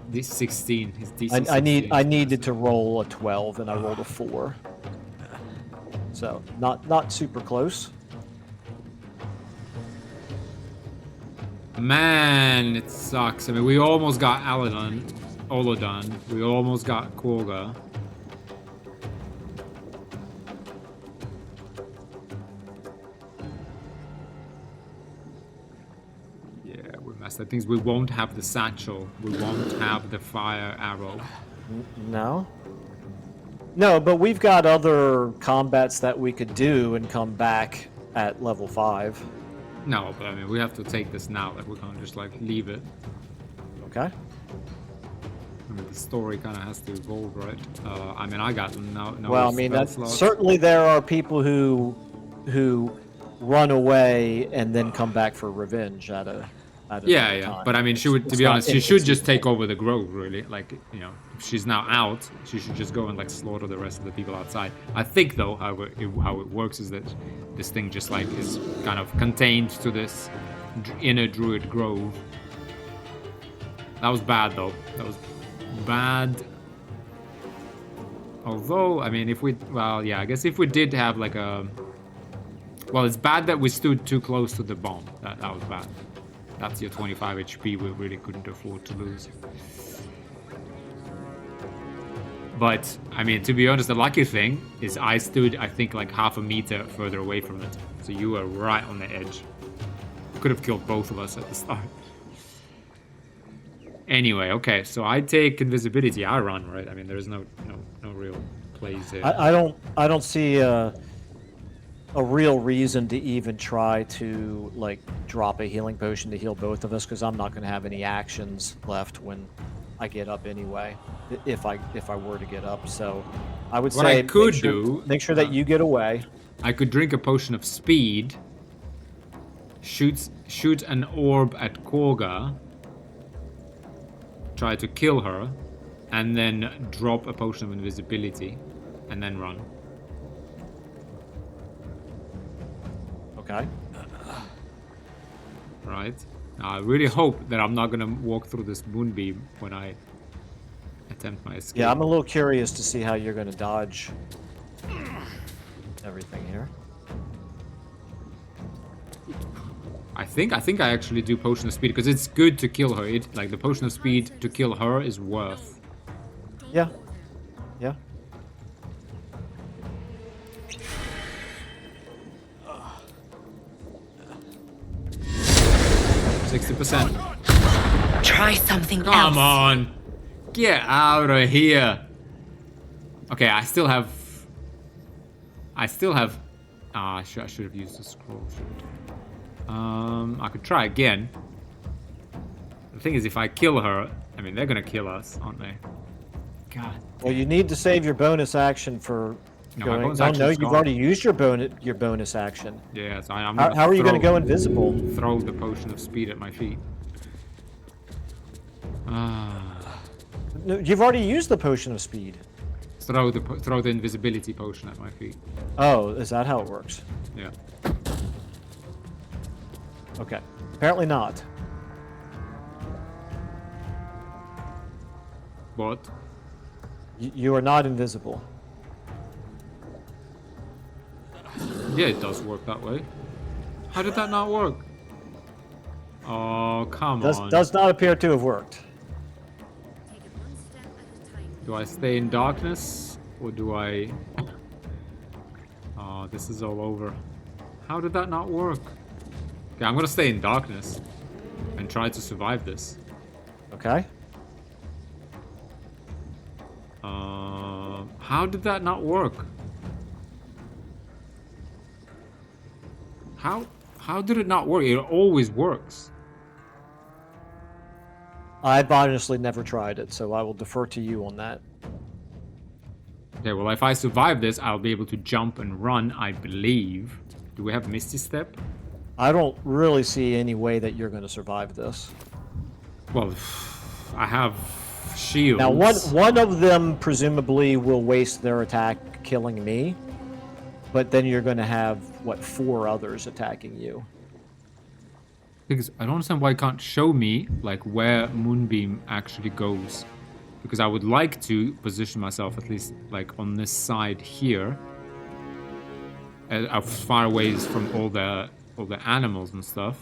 This 16. His DC. I needed to roll a 12 and I rolled a 4. So, not super close. Man, it sucks. I mean, we almost got Olodon. We almost got Kagha. Yeah, we messed up things. We won't have the satchel. We won't have the fire arrow. No? No, but we've got other combats that we could do and come back at level 5. No, but I mean, we have to take this now. Like, we can't just, like, leave it. Okay. I mean, the story kind of has to evolve, right? I mean, I got no well, I mean, certainly there are people who run away and then come back for revenge at a yeah. time. But I mean, she would, to be honest, she should just take over the grove, really. Like, you know, if she's now out, she should just go and like slaughter the rest of the people outside. I think, though, how it works is that this thing just like is kind of contained to this inner druid grove. That was bad, though. That was bad. Although, I mean, I guess if we did have like a, well, it's bad that we stood too close to the bomb. That was bad. That's your 25 HP we really couldn't afford to lose. But, I mean, to be honest, the lucky thing is I stood, I think, like half a meter further away from it. So you were right on the edge. Could have killed both of us at the start. Anyway, okay, so I take invisibility. I run, right? I mean, there's no real plays here. I don't see a real reason to even try to like drop a healing potion to heal both of us, because I'm not going to have any actions left when I get up anyway, if I were to get up. So I would say make sure that you get away. I could drink a potion of speed, shoot an orb at Kagha, try to kill her, and then drop a potion of invisibility, and then run. Okay. Right. I really hope that I'm not gonna walk through this moonbeam when I attempt my escape. Yeah, I'm a little curious to see how you're gonna dodge everything here. I think I actually do potion of speed because it's good to kill her. Like the potion of speed to kill her is worth. Yeah. Yeah. Try something else. Come on. Get out of here. Okay, I still have... I should have used the scroll. I could try again. The thing is, if I kill her, I mean, they're gonna kill us, aren't they? God. Well, you need to save your bonus action for going. No, you've already used your bonus action. Yeah, so how are you going to go invisible? Throw the potion of speed at my feet. No, you've already used the potion of speed. Throw the invisibility potion at my feet. Oh, is that how it works? Yeah. Okay. Apparently not. What? You are not invisible. Yeah, it does work that way. How did that not work? Oh, come on. Does not appear to have worked. Do I stay in darkness? Or do I... Oh, this is all over. How did that not work? Okay, I'm gonna stay in darkness. And try to survive this. Okay. How did that not work? How did it not work? It always works. I've honestly never tried it, so I will defer to you on that. Okay, well, if I survive this, I'll be able to jump and run, I believe. Do we have Misty Step? I don't really see any way that you're going to survive this. Well, I have shields. Now, one of them presumably will waste their attack killing me, but then you're going to have, what, 4 others attacking you. Because I don't understand why it can't show me, like, where Moonbeam actually goes. Because I would like to position myself at least, like, on this side here. As far away from all the animals and stuff.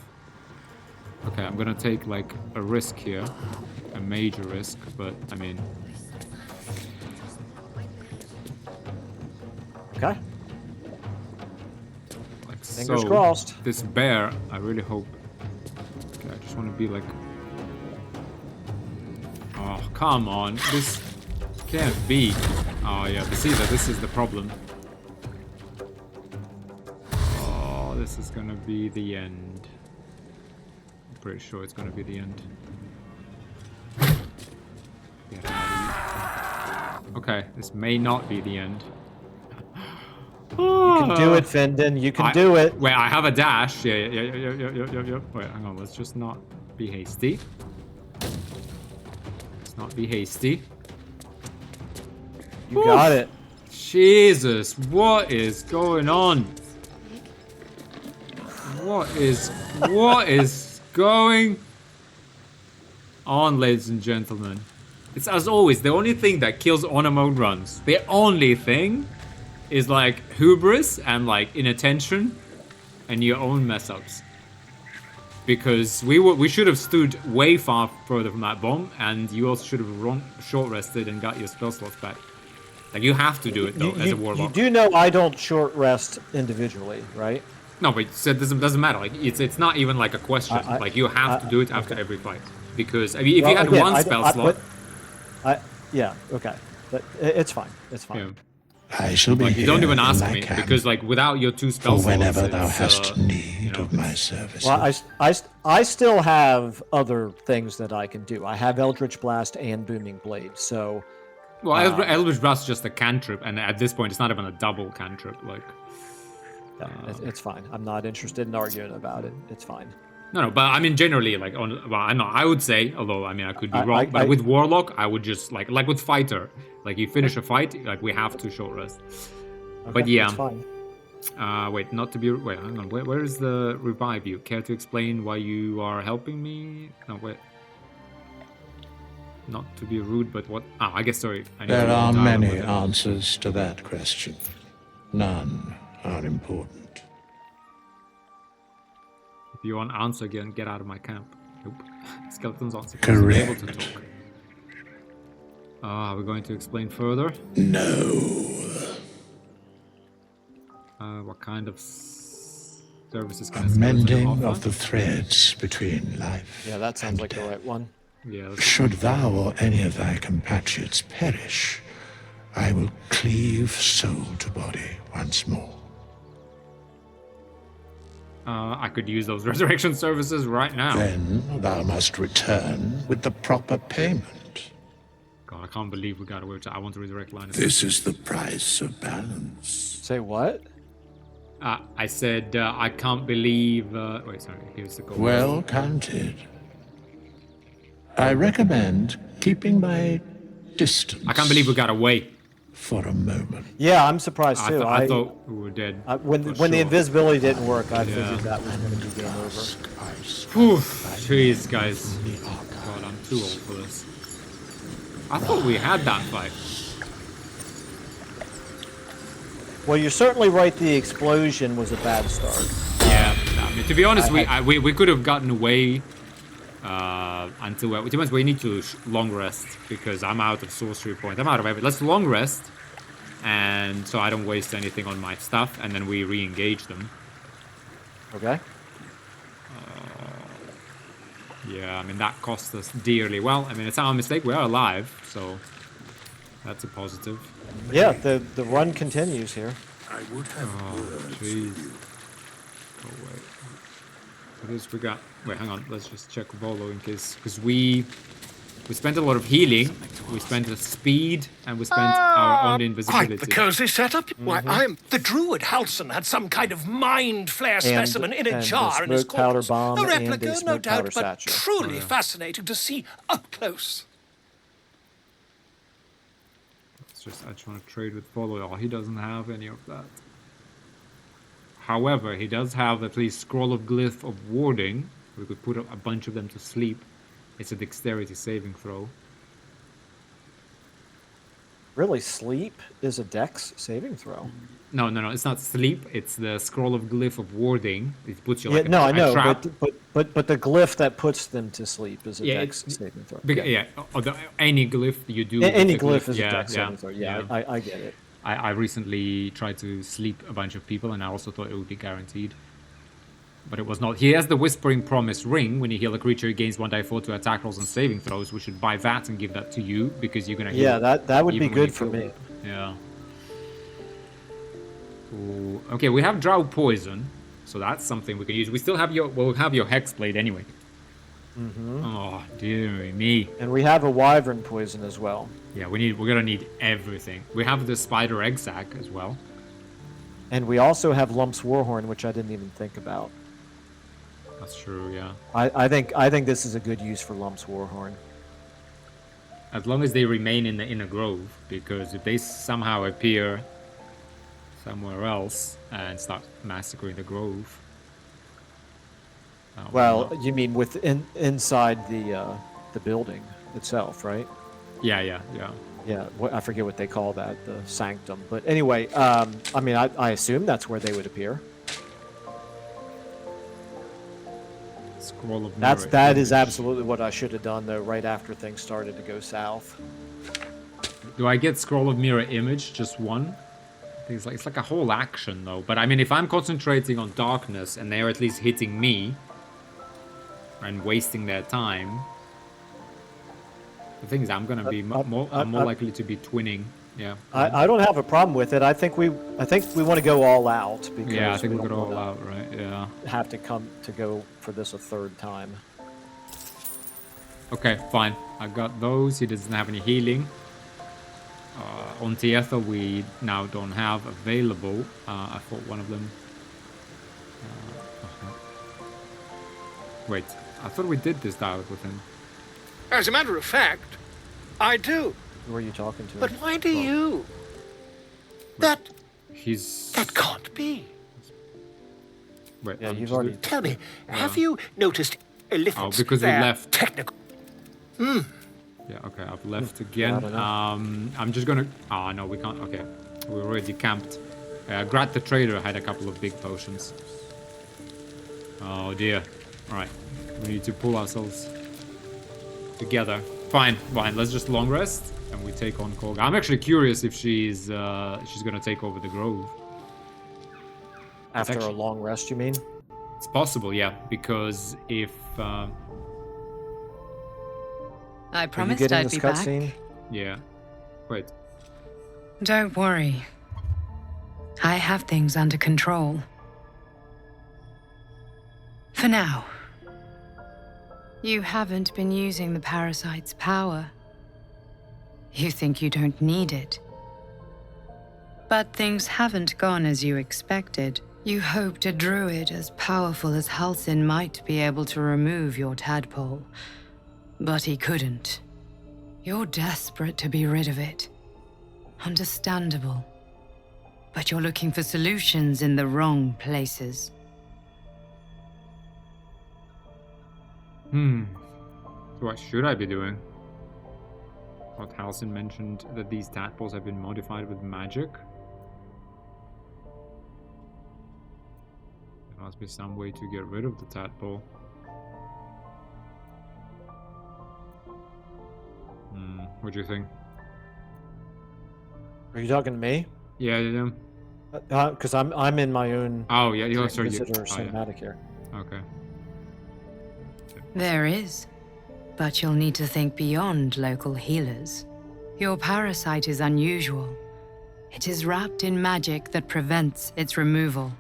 Okay, I'm gonna take, like, a risk here. A major risk, but, I mean... Okay. Like, Fingers crossed. This bear, I really hope... Okay, I just want to be, like... Oh, come on. This can't be. Oh, yeah, but see that this is the problem. Oh, this is gonna be the end. I'm pretty sure it's gonna be the end. Yeah. Okay, this may not be the end. You can do it, Fendon. You can do it. Wait, I have a dash. Yeah. Wait, hang on. Let's just not be hasty. Let's not be hasty. You got it. Jesus, what is going on? What is going on, ladies and gentlemen? It's as always, the only thing that kills honor mode runs. The only thing is like hubris and like inattention and your own mess ups. Because we should have stood way far further from that bomb, and you also should have short rested and got your spell slots back. Like, you have to do it though as a warlock. You do know I don't short rest individually, right? No, but it doesn't matter. Like, it's not even like a question. Like, you have to do it after every fight. Because I mean, if you had one spell slot, yeah, okay, but it's fine. It's fine. Yeah. I shall be like, here you don't even in ask my me, camp because like without your 2 spell slots, whenever thou hast need of my services. Well, I still have other things that I can do. I have Eldritch Blast and Booming Blade, so... Well, Eldritch Blast is just a cantrip, and at this point, it's not even a double cantrip. Like, it's fine. I'm not interested in arguing about it. It's fine. No, but I mean, generally, like, I would say, although, I mean, I could be wrong, but with Warlock, I would just, like with Fighter, like, you finish a fight, like, we have to short rest. Okay, but yeah. That's fine. Wait, not to be, wait, hang on, where is the revive you? Care to explain why you are helping me? No, wait. Not to be rude, but what, I guess, sorry. There are many answers to that question. None are important. If you want to answer again, get out of my camp. Nope. Skeletons aren't supposed Correct. to be able to talk. Are we going to explain further? No. What kind of services can I mending of the threads between life. Yeah, that sounds like the right one. Yeah. Should thou or any of thy compatriots perish, I will cleave soul to body once more. I could use those resurrection services right now. Then thou must return with the proper payment. God, I can't believe we got away with it. I want to resurrect Linus. This is the price of balance. Say what? I said, I can't believe... wait, sorry, here's the goal. Well counted. I recommend keeping my distance. I can't believe we got away. For a moment. Yeah, I'm surprised too. I thought we were dead. When the invisibility didn't work, I figured that was going to be game over. Whew, jeez, guys. God, I'm too old for this. I thought we had that fight. Well, you're certainly right. The explosion was a bad start. Yeah, I mean, to be honest, we could have gotten away until we need to long rest because I'm out of sorcery point. I'm out of everything. Let's long rest, and so I don't waste anything on my stuff, and then we re-engage them. Okay. Yeah, I mean that cost us dearly. Well, I mean it's our mistake. We are alive, so that's a positive. Yeah, the run continues here. I would have. Oh, jeez. Oh wait. What else we got? Wait, hang on. Let's just check Volo in case, because we spent a lot of healing, we spent the speed, and we spent our own invisibility. Quite the cozy setup. Why, the druid Halson had some kind of mind flare specimen in a jar in his corpus. A replica, no doubt, but truly fascinating to see up close. It's just, I just want to trade with Volo. Oh, he doesn't have any of that. However, he does have at least Scroll of Glyph of Warding. We could put a bunch of them to sleep. It's a dexterity saving throw. Really, sleep is a dex saving throw? No, it's not sleep. It's the Scroll of Glyph of Warding. It puts you like a trap. But the glyph that puts them to sleep is a dex saving throw. Any glyph you do. Any glyph is a dex saving throw. Yeah, I get it. I recently tried to sleep a bunch of people, and I also thought it would be guaranteed. But it was not. He has the Whispering Promise Ring. When you heal a creature, it gains 1d4 to attack rolls and saving throws. We should buy that and give that to you, because you're going to heal. Yeah, that would be good for me. Yeah. Ooh. Okay, we have Drow Poison, so that's something we can use. We still have we'll have your Hexblade anyway. Oh, dear me. And we have a Wyvern Poison as well. Yeah, we're gonna need everything. We have the Spider Egg Sac as well. And we also have Lump's Warhorn, which I didn't even think about. That's true, yeah. I think this is a good use for Lump's Warhorn. As long as they remain in the inner grove, because if they somehow appear somewhere else and start massacring the grove. Well, you mean inside the building itself, right? Yeah. Yeah, I forget what they call that, the sanctum. But anyway, I mean, I assume that's where they would appear. Scroll of that is absolutely what I should have done, though, right after things started to go south. Do I get Scroll of Mirror Image, just one? It's like a whole action, though. But I mean, if I'm concentrating on darkness and they're at least hitting me and wasting their time, the thing is, I'm gonna be more likely to be twinning. Yeah. I don't have a problem with it. I think we want to go all out because I think we go all out, right? Yeah. Have to go for this a third time. Okay, fine. I got those. He doesn't have any healing. On Tietha, we now don't have available. I thought one of them. Wait, I thought we did this dialogue with him. As a matter of fact, I do. Who are you talking to? But why do you? That can't be. Wait, yeah, you've already. Tell me, have you noticed elephants? Oh, because he left. Technical. Yeah, okay, I've left again. I'm just gonna... Ah, no, we can't. Okay, we're already camped. Grat the Trader had a couple of big potions. Oh, dear. Alright, we need to pull ourselves together. Fine, let's just long rest, and we take on Kagha. I'm actually curious if she's gonna take over the grove. After a long rest, you mean? It's possible, yeah, because if... I promised I'd be back. Scene? Yeah. Wait. Don't worry. I have things under control. For now. You haven't been using the parasite's power. You think you don't need it. But things haven't gone as you expected. You hoped a druid as powerful as Halsin might be able to remove your tadpole. But he couldn't. You're desperate to be rid of it. Understandable. But you're looking for solutions in the wrong places. So what should I be doing? What Halsin mentioned that these tadpoles have been modified with magic. There must be some way to get rid of the tadpole. What do you think? Are you talking to me? Yeah. Because I'm in my own. Oh yeah, you're sorry. Visitor cinematic here. Okay. There is. But you'll need to think beyond local healers. Your parasite is unusual. It is wrapped in magic that prevents its removal.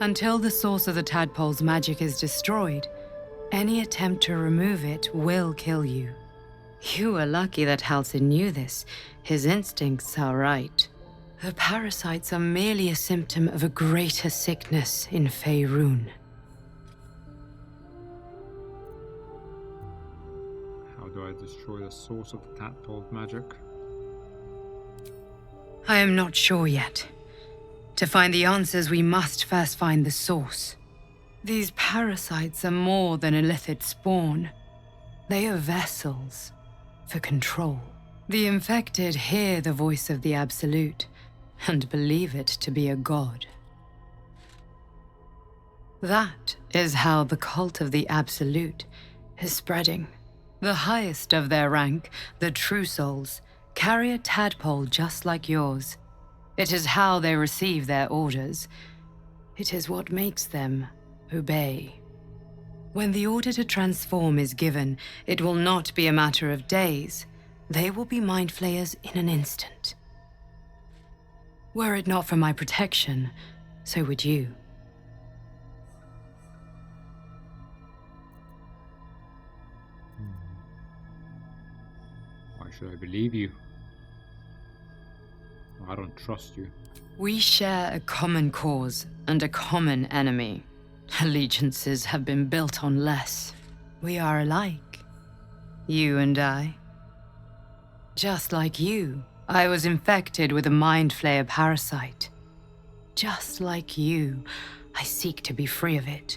Until the source of the tadpole's magic is destroyed, any attempt to remove it will kill you. You were lucky that Halsin knew this. His instincts are right. The parasites are merely a symptom of a greater sickness in Faerun. How do I destroy the source of the tadpole's magic? I am not sure yet. To find the answers, we must first find the source. These parasites are more than illithid spawn. They are vessels for control. The infected hear the voice of the Absolute and believe it to be a god. That is how the cult of the Absolute is spreading. The highest of their rank, the True Souls, carry a tadpole just like yours. It is how they receive their orders. It is what makes them obey. When the order to transform is given, it will not be a matter of days. They will be mind flayers in an instant. Were it not for my protection, so would you. Why should I believe you? I don't trust you. We share a common cause and a common enemy. Allegiances have been built on less. We are alike. You and I. Just like you, I was infected with a Mind Flayer parasite. Just like you, I seek to be free of it.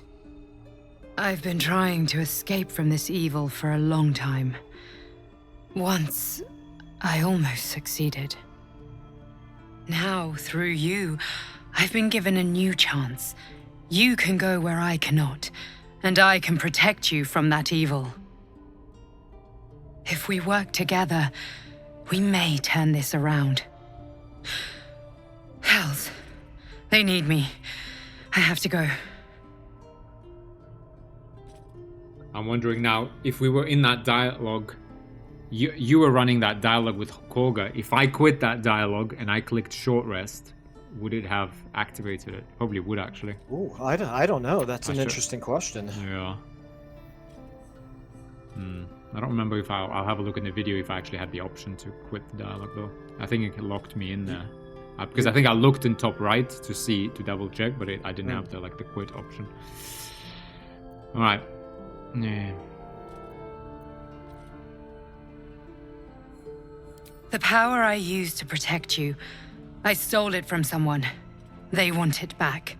I've been trying to escape from this evil for a long time. Once, I almost succeeded. Now, through you, I've been given a new chance. You can go where I cannot, and I can protect you from that evil. If we work together, we may turn this around. Hells, they need me. I have to go. I'm wondering now, if we were in that dialogue, you were running that dialogue with Kagha. If I quit that dialogue and I clicked short rest, would it have activated it? Probably would, actually. Ooh, I don't know. That's an interesting question. Yeah. I don't remember if I'll have a look in the video if I actually had the option to quit the dialogue, though. I think it locked me in there. Because I think I looked in top right to double check, but I didn't have the quit option. Alright. Yeah. The power I used to protect you, I stole it from someone. They want it back.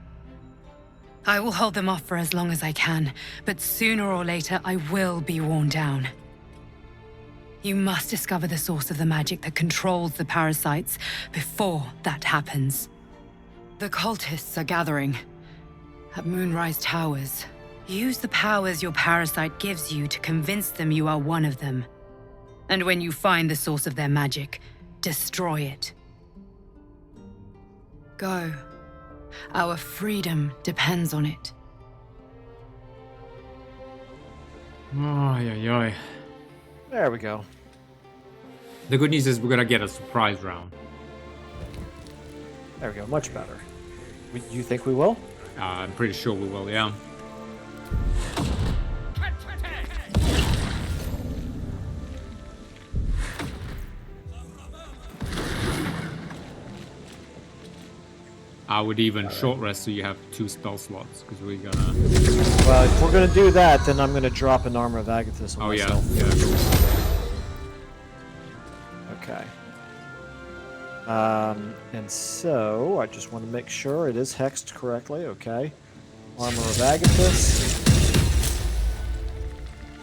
I will hold them off for as long as I can, but sooner or later I will be worn down. You must discover the source of the magic that controls the parasites before that happens. The cultists are gathering at Moonrise Towers. Use the powers your parasite gives you to convince them you are one of them. And when you find the source of their magic, destroy it. Go. Our freedom depends on it. Oy. There we go. The good news is we're gonna get a surprise round. There we go. Much better. You think we will? I'm pretty sure we will, yeah. I would even short rest so you have 2 spell slots, because we're gonna... Well, if we're gonna do that, then I'm gonna drop an Armor of Agathis on myself. Yeah. And so, I just want to make sure it is hexed correctly. Okay. Armor of Agathis.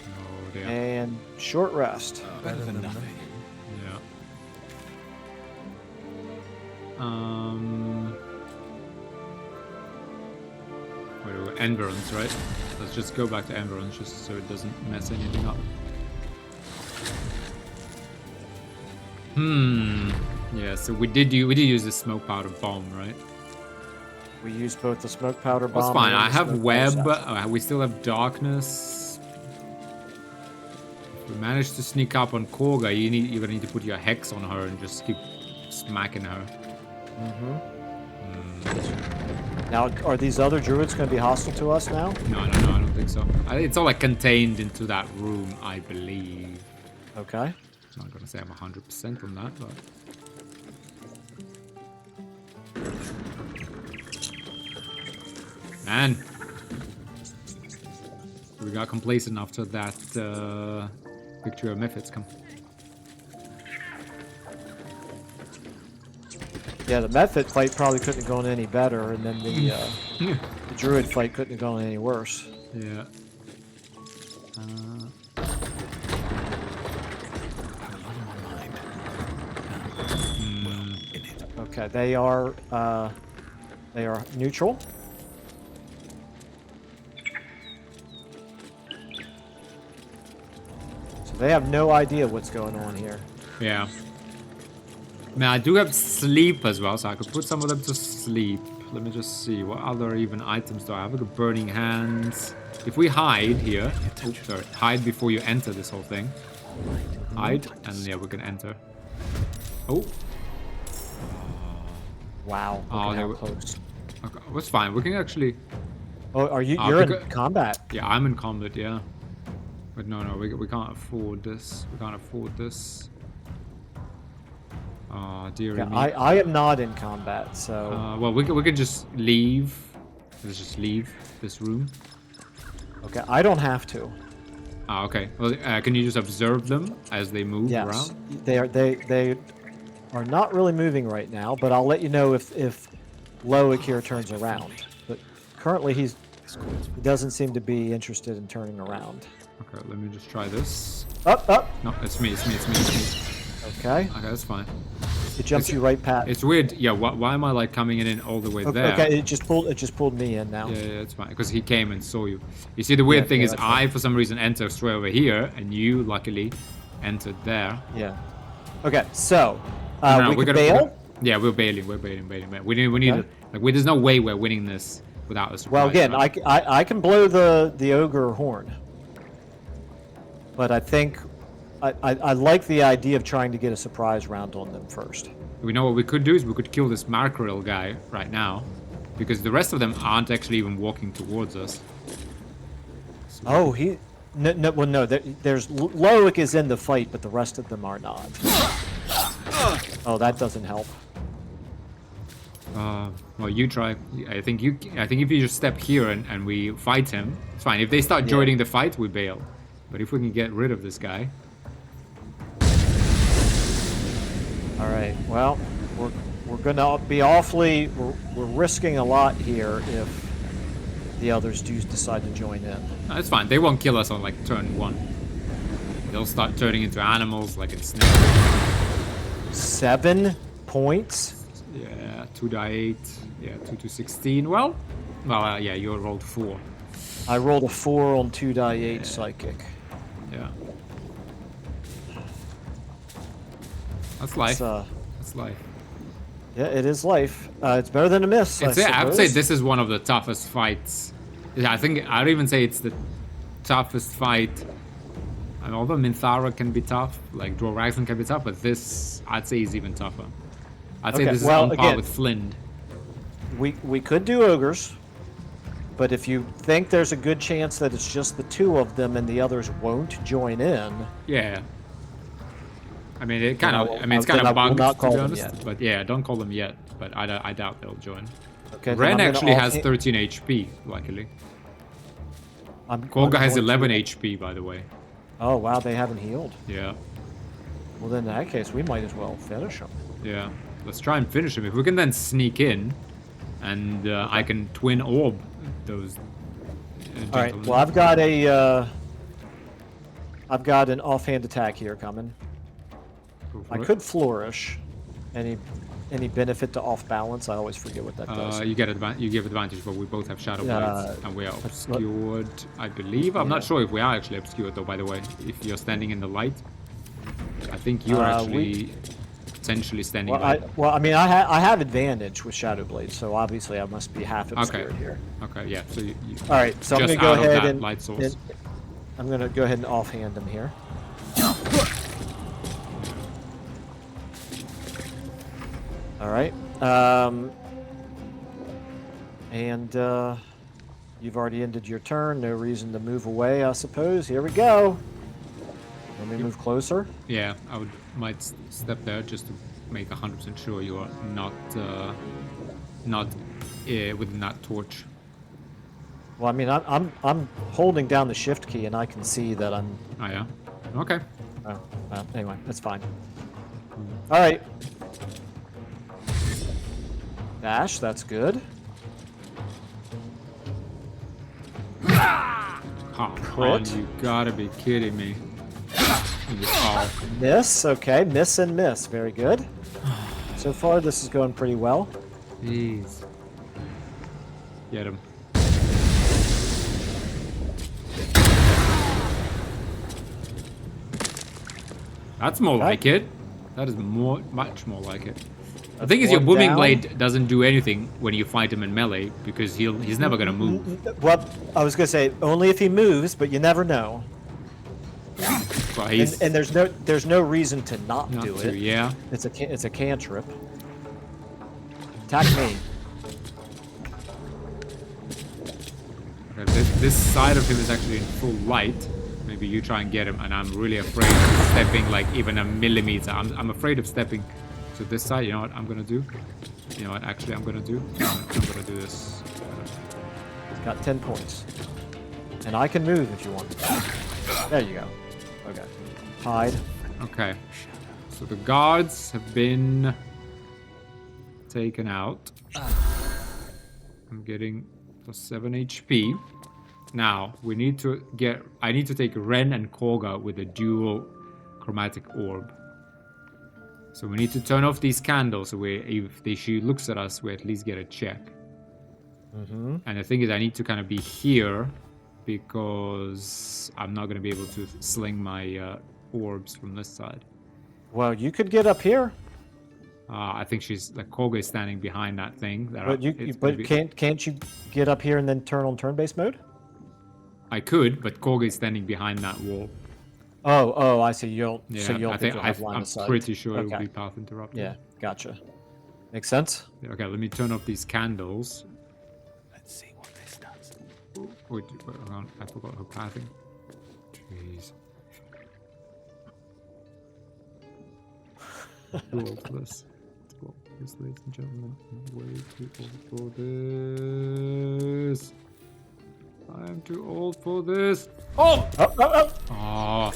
Oh, dear. And short rest. Better than nothing. Yeah. Wait, Environs, right? Let's just go back to Environs just so it doesn't mess anything up. Yeah, so we did use the smoke powder bomb, right? We used both the smoke powder bomb. That's fine. and I the have smoke web. powder We still have darkness. If we manage to sneak up on Kagha, you're gonna need to put your hex on her and just keep smacking her. Now, are these other druids going to be hostile to us now? No, I don't think so. It's all like contained into that room, I believe. Okay. I'm not gonna say I'm 100% on that, but. Man, we got complacent after that Victory of Methods come. Yeah, the Mephit fight probably couldn't have gone any better, and then the druid fight couldn't have gone any worse. Yeah. Okay, they are neutral. So they have no idea what's going on here. Yeah. Now I do have sleep as well, so I could put some of them to sleep. Let me just see, what other even items do I have? I got burning hands. If we hide here, oops, sorry, hide before you enter this whole thing. Hide, and yeah, we can enter. Oh. Wow. Oh, Look at how close. Okay, that's fine. We can actually. Oh, are you? You're in combat. Yeah, I'm in combat. Yeah. But no, we can't afford this. We can't afford this. Oh, dear Yeah, me. I am not in combat, so. Well, we could just leave. Let's just leave this room. Okay, I don't have to. Ah, okay. Well, can you just observe them as they move Yes, around? they are not really moving right now, but I'll let you know if Loic here turns around. But currently he doesn't seem to be interested in turning around. Okay, let me just try this. Up. No, it's me. Okay. Okay, that's fine. It jumps you right past. It's weird. Yeah, why am I like coming in all the way Okay, there? okay, it just pulled me in now. Yeah, it's fine because he came and saw you. You see, the weird thing is, I for some reason enter straight over here, and you luckily entered there. Yeah. Okay, so we can bail. Yeah, we're bailing. We need Okay. there's no way we're winning this without a surprise. Well, again, right? I can blow the ogre horn, but I think I like the idea of trying to get a surprise round on them first. We know what we could do is we could kill this Mackerel guy right now, because the rest of them aren't actually even walking towards us. So oh, no. There's Loic is in the fight, but the rest of them are not. Oh, that doesn't help. Well, you try. I think if you just step here and we fight him, it's fine. If they start joining the fight, we bail. But if we can get rid of this guy. All right. Well, we're gonna be awfully. We're risking a lot here if the others do decide to join in. No, it's fine. They won't kill us on like turn 1. They'll start turning into animals like in Snake. 7 points. Yeah, 2d8. Yeah, 2 to 16. Well, yeah, you rolled 4. I rolled a 4 on 2d8 psychic. Yeah. That's life. That's life. Yeah, it is life. It's better than a miss. I would say this is one of the toughest fights. Yeah, I'd even say it's the toughest fight. And although Minthara can be tough, like Dwarven can be tough, but this I'd say is even tougher. I'd say this is on par with Flynn. We could do ogres, but if you think there's a good chance that it's just the 2 of them and the others won't join in. Yeah. I mean, it's kind of bugged, to be honest. But yeah, don't call them yet. But I doubt they'll join. Okay. Ren actually has 13 HP, luckily. Kagha has 11 HP, by the way. Oh wow, they haven't healed. Yeah. Well, then in that case, we might as well finish them. Yeah. let's try and finish him. If we can then sneak in, and I can twin orb those. All right. Well, I've got an offhand attack here coming. I could flourish. Any benefit to off balance? I always forget what that does. You give advantage, but we both have shadow blades, and we are obscured. I believe. I'm not sure if we are actually obscured, though. By the way, if you're standing in the light, I think you're actually potentially standing. Well, I mean, I have advantage with shadow blades, so obviously I must be half obscured here. Okay. Yeah. So you all right. So I'm just gonna go out ahead of that and light source. I'm gonna go ahead and offhand him here. All right. And you've already ended your turn. No reason to move away, I suppose. Here we go. Let me move closer. Yeah, I might step there just to make 100% sure you are not within that torch. Well, I mean, I'm holding down the shift key, and I can see that I'm. Oh yeah. Okay. Oh, well, anyway, that's fine. All right. Dash, that's good. Come on, you gotta be kidding me. Oh. Miss, okay, miss and miss, very good. So far, this is going pretty well. Jeez. Get him. That's more like it. That is much more like it. The thing is, your booming blade doesn't do anything when you fight him in melee because he's never gonna move. Well, I was gonna say only if he moves, but you never know. Well, and there's no reason to not do it. Yeah. It's a cantrip. Attack me. Okay, this side of him is actually in full light. Maybe you try and get him, and I'm really afraid of stepping like even a millimeter. I'm afraid of stepping. So this side, you know what I'm gonna do? You know what actually I'm gonna do? I'm gonna do this. It's got 10 points. And I can move if you want. There you go. Okay. Hide. Okay. So the guards have been taken out. I'm getting +7 HP. Now, I need to take Ren and Kagha with a dual chromatic orb. So we need to turn off these candles so if she looks at us, we at least get a check. And the thing is, I need to kind of be here because I'm not going to be able to sling my orbs from this side. Well, you could get up here. I think Kagha is standing behind that thing. Can't you get up here and then turn on turn-based mode? I could, but Kagha is standing behind that wall. Oh, I see. You don't. Yeah, so you don't think you'll have line I'm of sight. pretty sure it will be path interrupted. Yeah, gotcha. Makes sense. Okay, let me turn off these candles. Let's see what this does. Wait, hang on. I forgot her pathing. Jeez. Too old for this. Too old for this, ladies and gentlemen. Way too old for this. I am too old for this. Oh! Oh!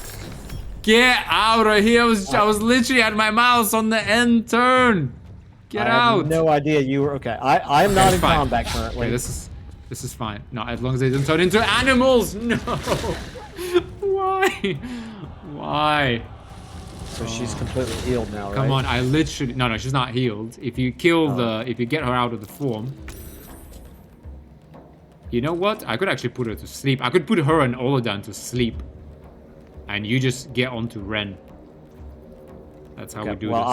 Get out of here! I was literally at my mouse on the end turn. Get out! I have no idea you were okay. I'm not in combat currently. Okay, this is fine. No, as long as they don't turn into animals. No. Why? Why? So she's completely healed now, right? Come on, I literally no, she's not healed. If you kill if you get her out of the form. You know what? I could actually put her to sleep. I could put her and Oladan to sleep. And you just get onto Ren. That's how we do this. Well,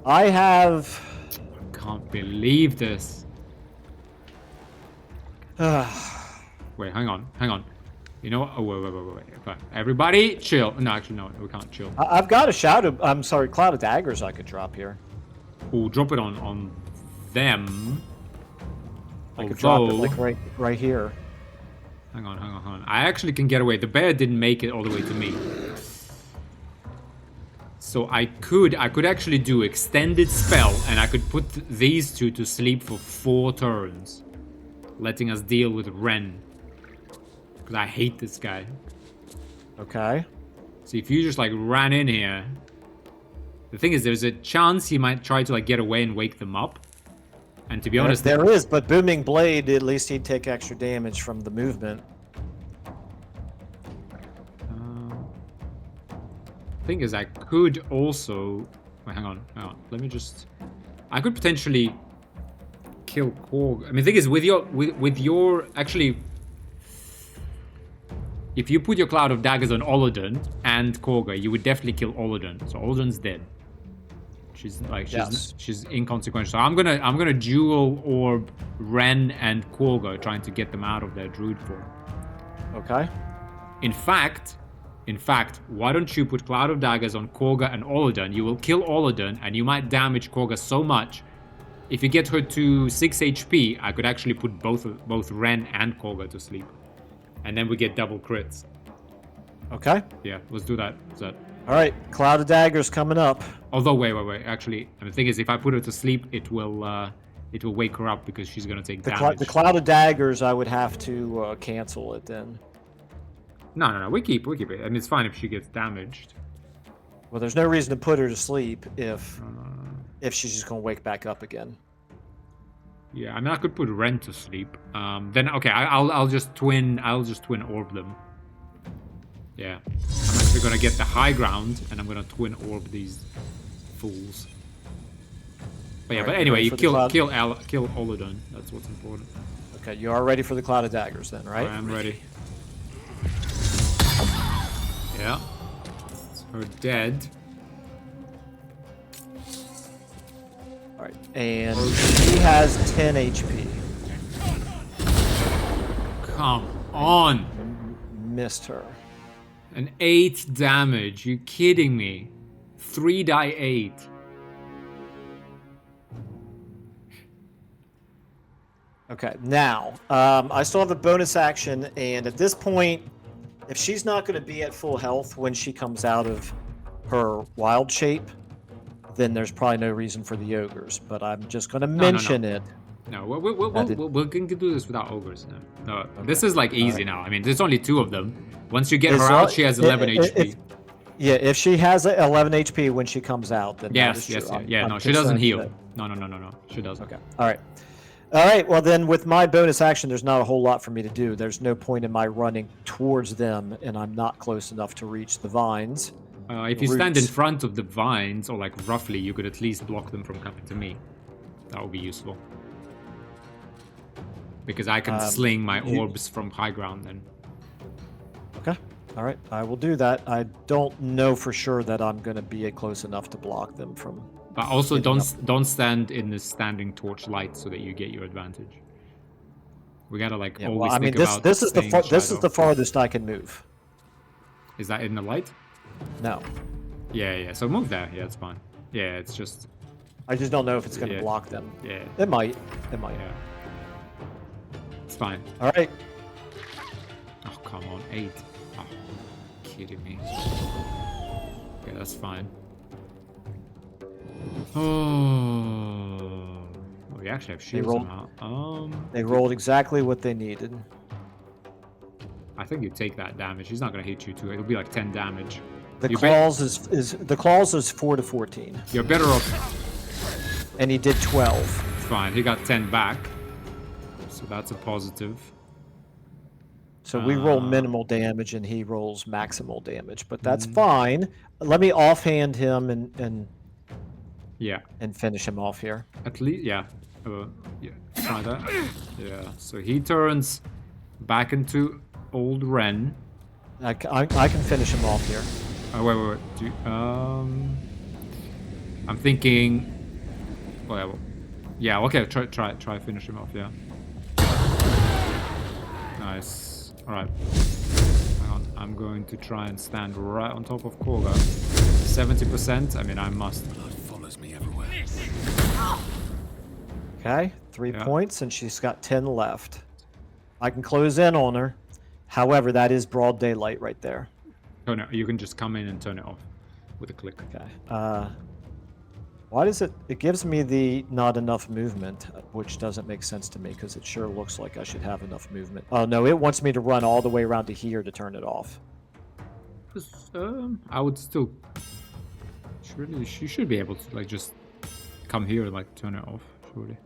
I have... I can't believe this. Wait, hang on. You know what? Oh, wait. Okay. Everybody, chill. No, actually, no, we can't chill. I've got a Cloud of Daggers I could drop here. Oh, drop it on them. I could drop it like right here. Hang on. I actually can get away. The bear didn't make it all the way to me. So I could actually do extended spell, and I could put these two to sleep for 4 turns, letting us deal with Ren. Because I hate this guy. Okay. So if you just like ran in here, The thing is, there's a chance he might try to like get away and wake them up. And to be honest, there is, but Booming Blade, at least he'd take extra damage from the movement. Thing is, I could also... Wait, hang on. Let me just... I could potentially kill Korg. I mean, the thing is, with your... Actually, if you put your Cloud of Daggers on Olodon and Kagha, you would definitely kill Olodon. So Olodon's dead. She's inconsequential. So I'm gonna dual orb Ren and Kagha, trying to get them out of their druid form. Okay. In fact, why don't you put Cloud of Daggers on Kagha and Olodon? You will kill Olodon, and you might damage Kagha so much. If you get her to 6 HP, I could actually put both Ren and Kagha to sleep. And then we get double crits. Okay. Yeah, let's do that. All right, Cloud of Daggers coming up. Although, wait. Actually, the thing is, if I put her to sleep, it will wake her up because she's gonna take damage. The Cloud of Daggers, I would have to cancel it then. No. We keep it. And it's fine if she gets damaged. Well, there's no reason to put her to sleep if she's just gonna wake back up again. Yeah, I mean, I could put Ren to sleep. Then okay, I'll just twin orb them. Yeah, I'm actually gonna get the high ground, and I'm gonna twin orb these fools. But yeah, All right, but anyway, you kill Olodon. That's what's important. Okay, you are ready for the Cloud of Daggers then, right? I am ready. Yeah, it's her dead. All right, and she has 10 HP. Come on! Missed her. An 8 damage. You kidding me? 3 die 8. Okay, now, I still have a bonus action, and at this point, if she's not going to be at full health when she comes out of her wild shape, then there's probably no reason for the ogres, but I'm just going to mention it. No, we can do this without ogres. No. Okay. This is like easy now. I mean, there's only 2 of them. Once you get her out, she has 11 HP. If she has 11 HP when she comes out, then yes. No, she doesn't heal. No, she doesn't. Okay, all right. Well, then with my bonus action, there's not a whole lot for me to do. There's no point in my running towards them, and I'm not close enough to reach the vines. If you stand in front of the vines, or like roughly, you could at least block them from coming to me. That would be useful. Because I can sling my orbs from high ground then. Okay. All right. I will do that. I don't know for sure that I'm going to be close enough to block them from... But also don't stand in the standing torch light so that you get your advantage. We gotta like always think about this is the farthest I can move. Is that in the light? No. Yeah. So move there. Yeah, it's fine. Yeah, it's just... I just don't know if it's going to block them. Yeah. It might. Yeah. It's fine. All right. Oh, come on. 8. Oh, kidding me. Okay, that's fine. Oh, we actually have shields somehow. They rolled exactly what they needed. I think you take that damage. He's not gonna hit you too. It'll be like 10 damage. The claws is 4 to 14. You're better off. And he did 12. Fine. He got 10 back. So that's a positive. So we roll minimal damage and he rolls maximal damage, but that's fine. Let me offhand him and finish him off here. At least, yeah. Try that. Yeah. So he turns back into old Ren. I can finish him off here. Oh, wait. I'm thinking. Well, yeah. Okay. Try finish him off. Yeah. Nice. All right. Hang on. I'm going to try and stand right on top of Kagha. 70%. I mean, I must. Blood follows me everywhere. Okay, 3 points, and she's got 10 left. I can close in on her. However, that is broad daylight right there. Oh no, you can just come in and turn it off with a click. Okay. Why does it gives me the not enough movement, which doesn't make sense to me because it sure looks like I should have enough movement. Oh no, it wants me to run all the way around to here to turn it off. I would still She should be able to like just come here and like turn it off. Surely.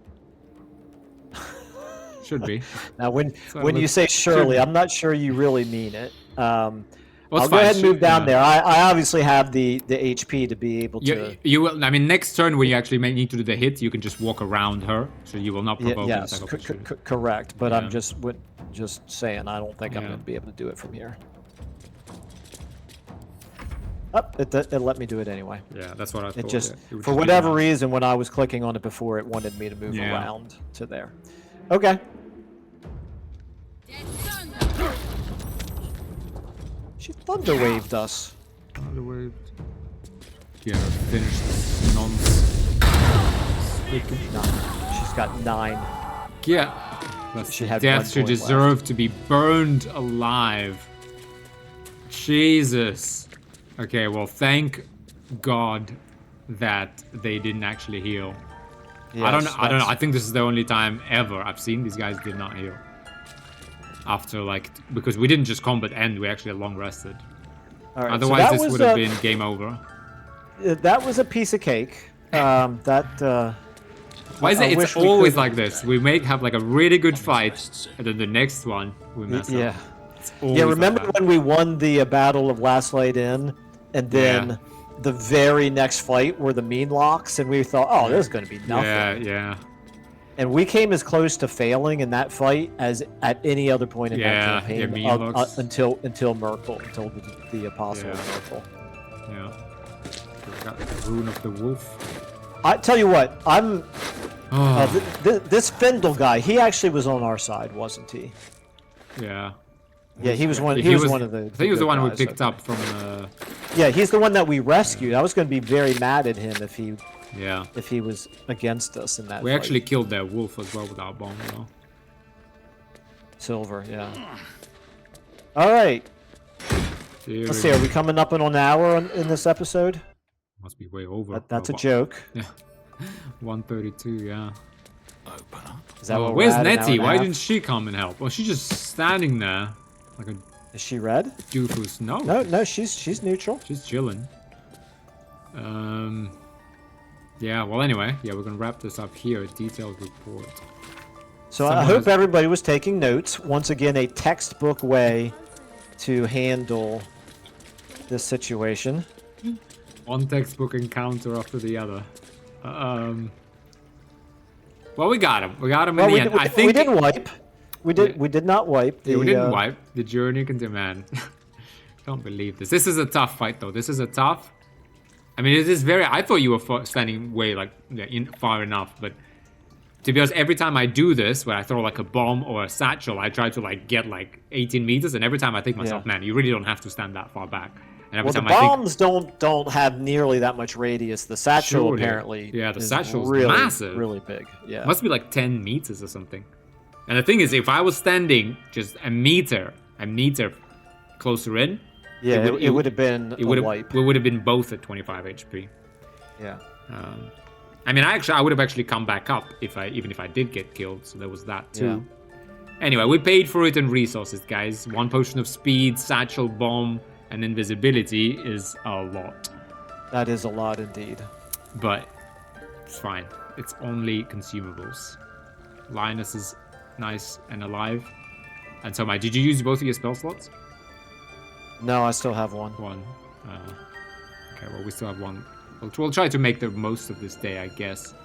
Should be. Now, when So you let's- say surely, should- I'm not sure you really mean it. Well, I'll it's go fine, ahead and move down yeah. there. I obviously have the HP to be able to. You will. I mean, next turn when you actually need to do the hit, you can just walk around her, so you will not provoke an Yes, attack opportunity. correct. But Yeah. I'm just saying, I don't think I'm Yeah. going to be able to do it from here. It let me do it anyway. Yeah, that's what I thought. It just, yeah. It would for just be whatever nice. reason, when I was clicking on it before, it wanted me to move Yeah. around to there. Okay. She thunder waved us. Thunder waved. Yeah, finish this nonsense. She's got 9. Yeah. That's She the had death 1 she point deserved to be burned alive. Jesus. Okay, well, thank God that they didn't actually heal. I don't know. I think this is the only time ever I've seen these guys did not heal. After like, because we didn't just combat end, we actually long rested. All right, so Otherwise, that this was would have been game over. That was a piece of cake. Why is I it? It's wish we always could- like this. We have like a really good fight, and then the next one we mess Yeah. up. It's always Yeah, like remember that. when we won the Battle of Last Light Inn, and then Yeah. the very next fight were the mean locks, and we thought, oh, this is going to be nothing. Yeah, yeah. And we came as close to failing in that fight as at any other point in Yeah, that yeah, campaign mean locks. until Merkel, until the Apostle Yeah. of Merkel. Yeah. We got the rune of the wolf. I tell you what, I'm Oh, this Fendel guy. He actually was on our side, wasn't he? yeah. Yeah, he was one. He He was was one of the. I think he was the good one we guys, picked I up from. Yeah, he's the one that we rescued. I was going to be very mad at him Yeah. if he was against us in that. We fight. actually killed their wolf as well with our bomb, though. Silver, yeah. All right. Let's see. Are we coming up on an hour in this episode? Must be way over. That's a Well, joke. Yeah. 132, yeah. Is that what we're where's at, an hour Nettie? and a Why half? didn't she come and help? Well, she's just standing there like a Is she red? doofus. No. No, she's neutral. She's chilling. Yeah, well, anyway, yeah, we're gonna wrap this up here. Detailed report. So I Someone hope has- everybody was taking notes. Once again, a textbook way to handle this situation. One textbook encounter after the other. Well, we got him. We got him in Well, the end. I think we didn't wipe. We did not wipe. Yeah, we didn't wipe. The journey can demand. Can't believe this. This is a tough fight, though. This is a tough. I mean, it is very. I thought you were standing way like far enough, but to be honest, every time I do this, where I throw like a bomb or a satchel, I try to like get like 18 meters, and every time I think to myself, man, you really don't have to stand that far back. And every Well, the time I think, bombs don't have nearly that much radius. The satchel Surely. apparently. Yeah, the is satchel's really, massive. really big. Yeah. must be like 10 meters or something. And the thing is, if I was standing just a meter closer in, Yeah, it would have been it a would have wipe. we would have been both at 25 HP. Yeah. I mean, I would have actually come back up even if I did get killed. So there was that too. Anyway, we paid for it in resources, guys. 1 potion of speed, satchel, bomb, and invisibility is a lot. That is a lot indeed. But it's fine. It's only consumables. Linus is nice and alive. And so, did you use both of your spell slots? No, I still have one. One. Okay, well, we still have one. We'll try to make the most of this day, I guess.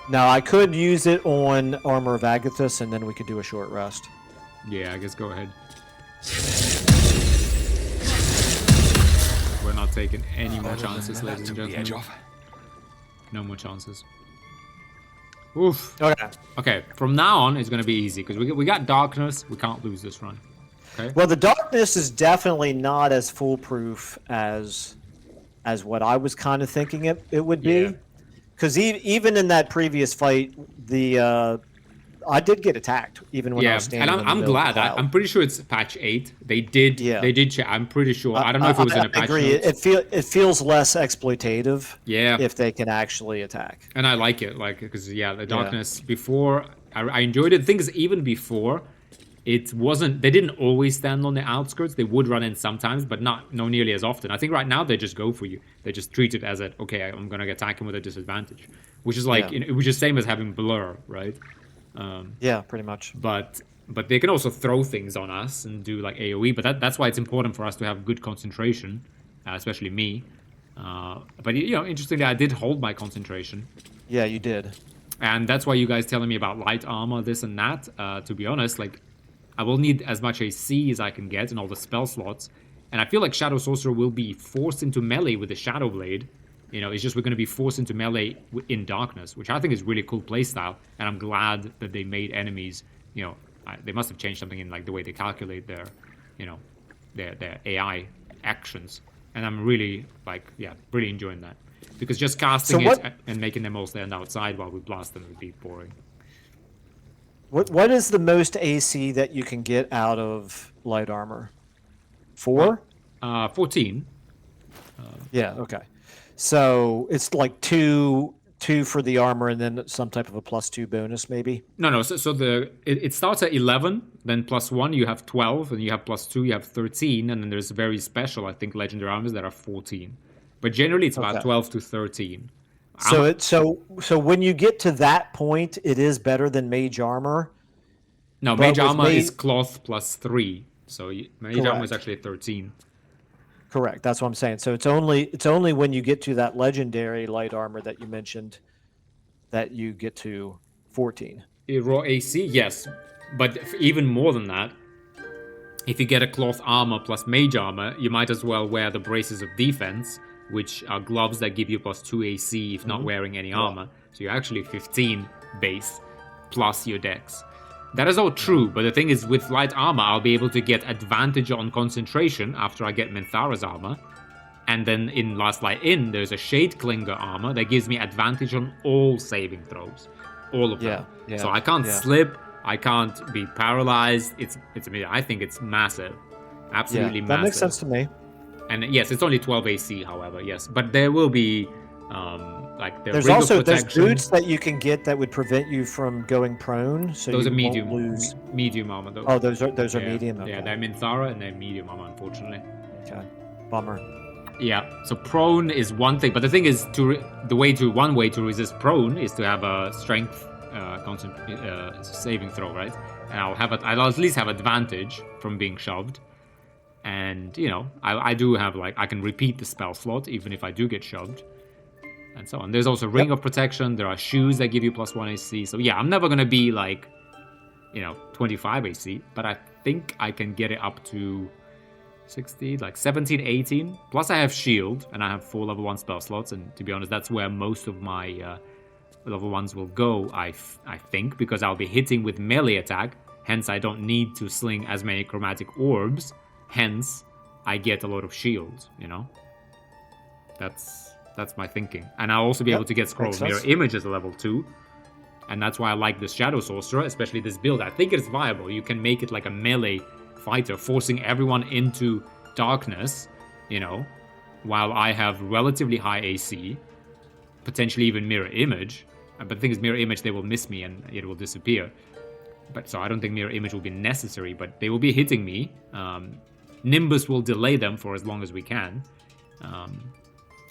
Now, I could use it on Armor of Agathis, and then we could do a short rest. Yeah, I guess go ahead. We're not taking any more chances, ladies and gentlemen. No more chances. Oof. Okay. Okay, from now on, it's going to be easy, because we got darkness. We can't lose this run. Okay? Well, the darkness is definitely not as foolproof as what I was kind of thinking it would be. Yeah. Because even in that previous fight, I did get attacked even when I was standing. and in the I'm middle of glad. the cloud. I'm pretty sure it's patch 8. They did. Yeah. They did. I'm pretty sure. I don't know if it was in a patch. I agree. notes. It feels less exploitative. Yeah. If they can actually attack. And I like it, because the darkness before I enjoyed it. The thing is, even before, it wasn't. They didn't always stand on the outskirts. They would run in sometimes, but not nearly as often. I think right now they just go for you. They just treat it as okay, I'm gonna attack him with a disadvantage, which is like which is same as having blur, right? Yeah, pretty much. But they can also throw things on us and do like AoE. But that's why it's important for us to have good concentration, especially me. But interestingly, I did hold my concentration. Yeah, you did. And that's why you guys telling me about light armor, this and that. To be honest, like, I will need as much AC as I can get in all the spell slots. And I feel like Shadow Sorcerer will be forced into melee with the Shadow Blade. It's just we're going to be forced into melee in darkness, which I think is really cool playstyle. And I'm glad that they made enemies, they must have changed something in like the way they calculate their AI actions. And I'm really, really enjoying that. Because just casting it and making them all stand outside while we blast them would be boring. What is the most AC that you can get out of light armor? 4? 14. Yeah, okay. So it's like two for the armor and then some type of a +2 bonus, maybe? No. So it starts at 11, then +1 you have 12, and you have +2 you have 13, and then there's very special, I think, legendary armors that are 14. But generally it's about 12 to 13. So when you get to that point, it is better than mage armor. No, mage armor is cloth +3. So mage armor is actually 13. Correct. That's what I'm saying. So it's only when you get to that legendary light armor that you mentioned that you get to 14. Raw AC, yes. But even more than that, if you get a cloth armor plus mage armor, you might as well wear the braces of defense, which are gloves that give you +2 AC if not wearing any armor. So you're actually 15 base plus your dex. That is all true, but the thing is, with light armor, I'll be able to get advantage on concentration after I get Minthara's armor. And then in Last Light In, there's a Shade Clinger armor that gives me advantage on all saving throws. All of them. Yeah, so I can't slip, I can't be paralyzed. I think it's massive. Absolutely massive. That makes sense to me. And yes, it's only 12 AC, however, yes. But there will be, there's also there's boots that you can get that would prevent you from going prone. So those you are medium, won't lose. Medium armor. Those are medium. Okay. Yeah, they're Minthara and they're medium armor, unfortunately. Okay, bummer. Yeah, so prone is one thing, but the thing is, one way to resist prone is to have a strength saving throw, right? And I'll at least have advantage from being shoved. And, I do have, I can repeat the spell slot, even if I do get shoved. And so on. There's also Ring of Protection. There are shoes that give you +1 AC. So, yeah, I'm never going to be, 25 AC. But I think I can get it up to 60, 17, 18. Plus, I have Shield, and I have 4 level 1 spell slots. And, to be honest, that's where most of my level 1s will go, I think. Because I'll be hitting with melee attack. Hence, I don't need to sling as many chromatic orbs. Hence, I get a lot of shields, That's my thinking. And I'll also be able to get Scroll of Mirror Image as a level 2. And that's why I like this Shadow Sorcerer, especially this build. I think it's viable. You can make it like a melee fighter, forcing everyone into darkness, while I have relatively high AC, potentially even Mirror Image. But the thing is, Mirror Image, they will miss me and it will disappear. So I don't think Mirror Image will be necessary, but they will be hitting me. Nimbus will delay them for as long as we can.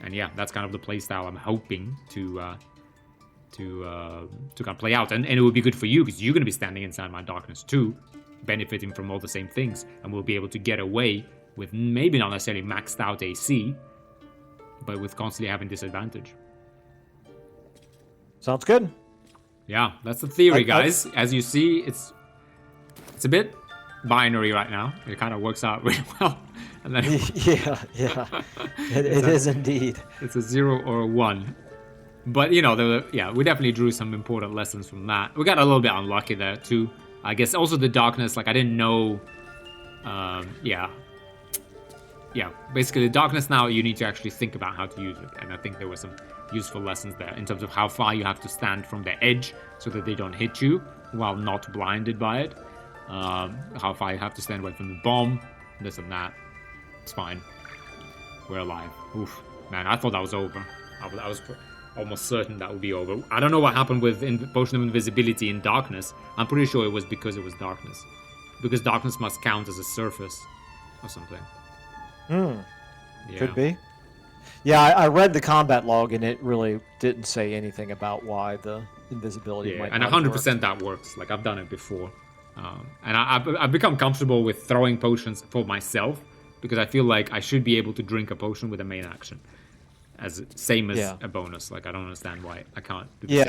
And yeah, that's kind of the playstyle I'm hoping to kind of play out. And it will be good for you, because you're going to be standing inside my darkness too, benefiting from all the same things. And we'll be able to get away with maybe not necessarily maxed out AC, but with constantly having disadvantage. Sounds good. Yeah, that's the theory, guys. As you see, it's a bit binary right now. It kind of works out really well. And then yeah. It is indeed. It's a 0 or a 1. But, we definitely drew some important lessons from that. We got a little bit unlucky there, too. I guess also the darkness, I didn't know... basically the darkness now, you need to actually think about how to use it. And I think there were some useful lessons there in terms of how far you have to stand from the edge so that they don't hit you while not blinded by it. How far you have to stand away from the bomb, this and that. It's fine. We're alive. Oof. Man, I thought that was over. I was almost certain that would be over. I don't know what happened with Potion of Invisibility in darkness. I'm pretty sure it was because it was darkness. because darkness must count as a surface or something. Yeah. Could be. Yeah, I read the combat log and it really didn't say anything about why the invisibility might and not 100% that works. Like I've done it before, and I've become comfortable with throwing potions for myself because I feel like I should be able to drink a potion with a main action, as same as a bonus. Like I don't understand why I can't. Do the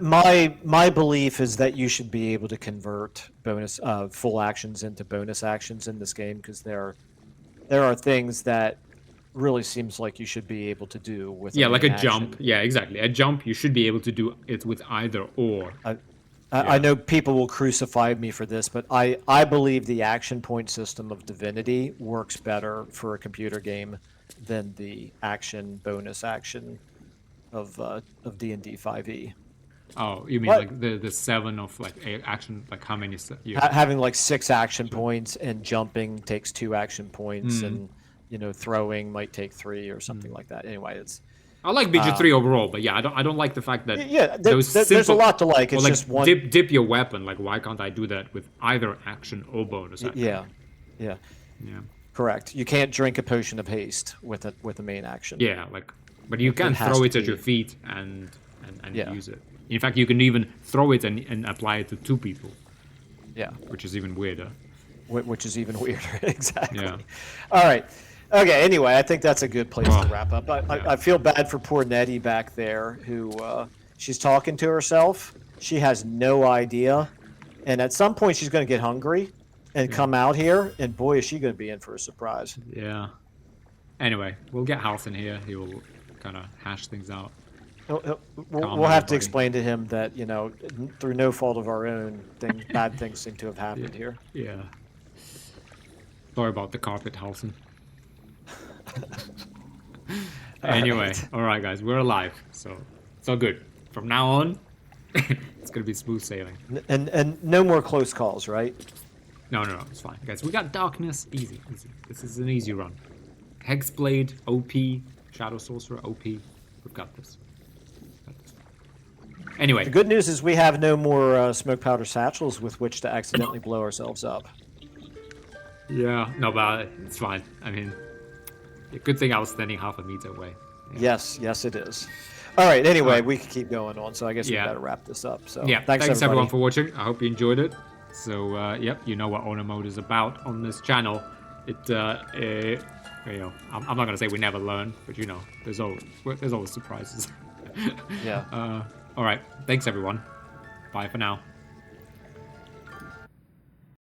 same. My belief is that you should be able to convert bonus full actions into bonus actions in this game because there are things that really seems like you should be able to do with like a action. jump. Yeah, exactly. A jump you should be able to do it with either or. I know people will crucify me for this, but I believe the action point system of Divinity works better for a computer game than the action bonus action of D&D 5e. Oh, you mean like the 7 of like action, like how many? Having like 6 action points and jumping takes 2 action points and throwing might take 3 or something like that. Anyway, I like BG3 overall, but I don't like the fact that there's a lot to like. It's like just one dip your weapon. Like why can't I do that with either action or bonus action? Yeah. Correct. You can't drink a potion of haste with a main action. Yeah, but you can throw it at your feet and use it. In fact, you can even throw it and apply it to 2 people. Yeah. Which is even weirder. Which is even weirder. Exactly. Yeah. All right. Okay, anyway, I think that's a good place to wrap up. I feel bad for poor Nettie back there who she's talking to herself. She has no idea. And at some point she's going to get hungry and come out here. And boy, is she going to be in for a surprise. Yeah. Anyway, we'll get House in here. He will kind of hash things out. We'll have to explain to him that, through no fault of our own, bad things seem to have happened here. Yeah. Sorry about the carpet, Halson. Anyway, all right, guys, we're alive, so it's all good. From now on, it's gonna be smooth sailing. And no more close calls, right? No, it's fine, guys. We got darkness, easy. This is an easy run. Hexblade, OP, Shadow Sorcerer, OP. We've got this. Anyway, the good news is we have no more smoke powder satchels with which to accidentally blow ourselves up. Yeah, no, but it's fine. I mean, good thing I was standing half a meter away. Yeah. Yes, it is. All right. Anyway, we can keep going on, so I guess we better wrap this up. So thanks everyone for watching. I hope you enjoyed it. So you know what honor mode is about on this channel. I'm not gonna say we never learn, but there's always surprises. Yeah. All right. Thanks everyone. Bye for now.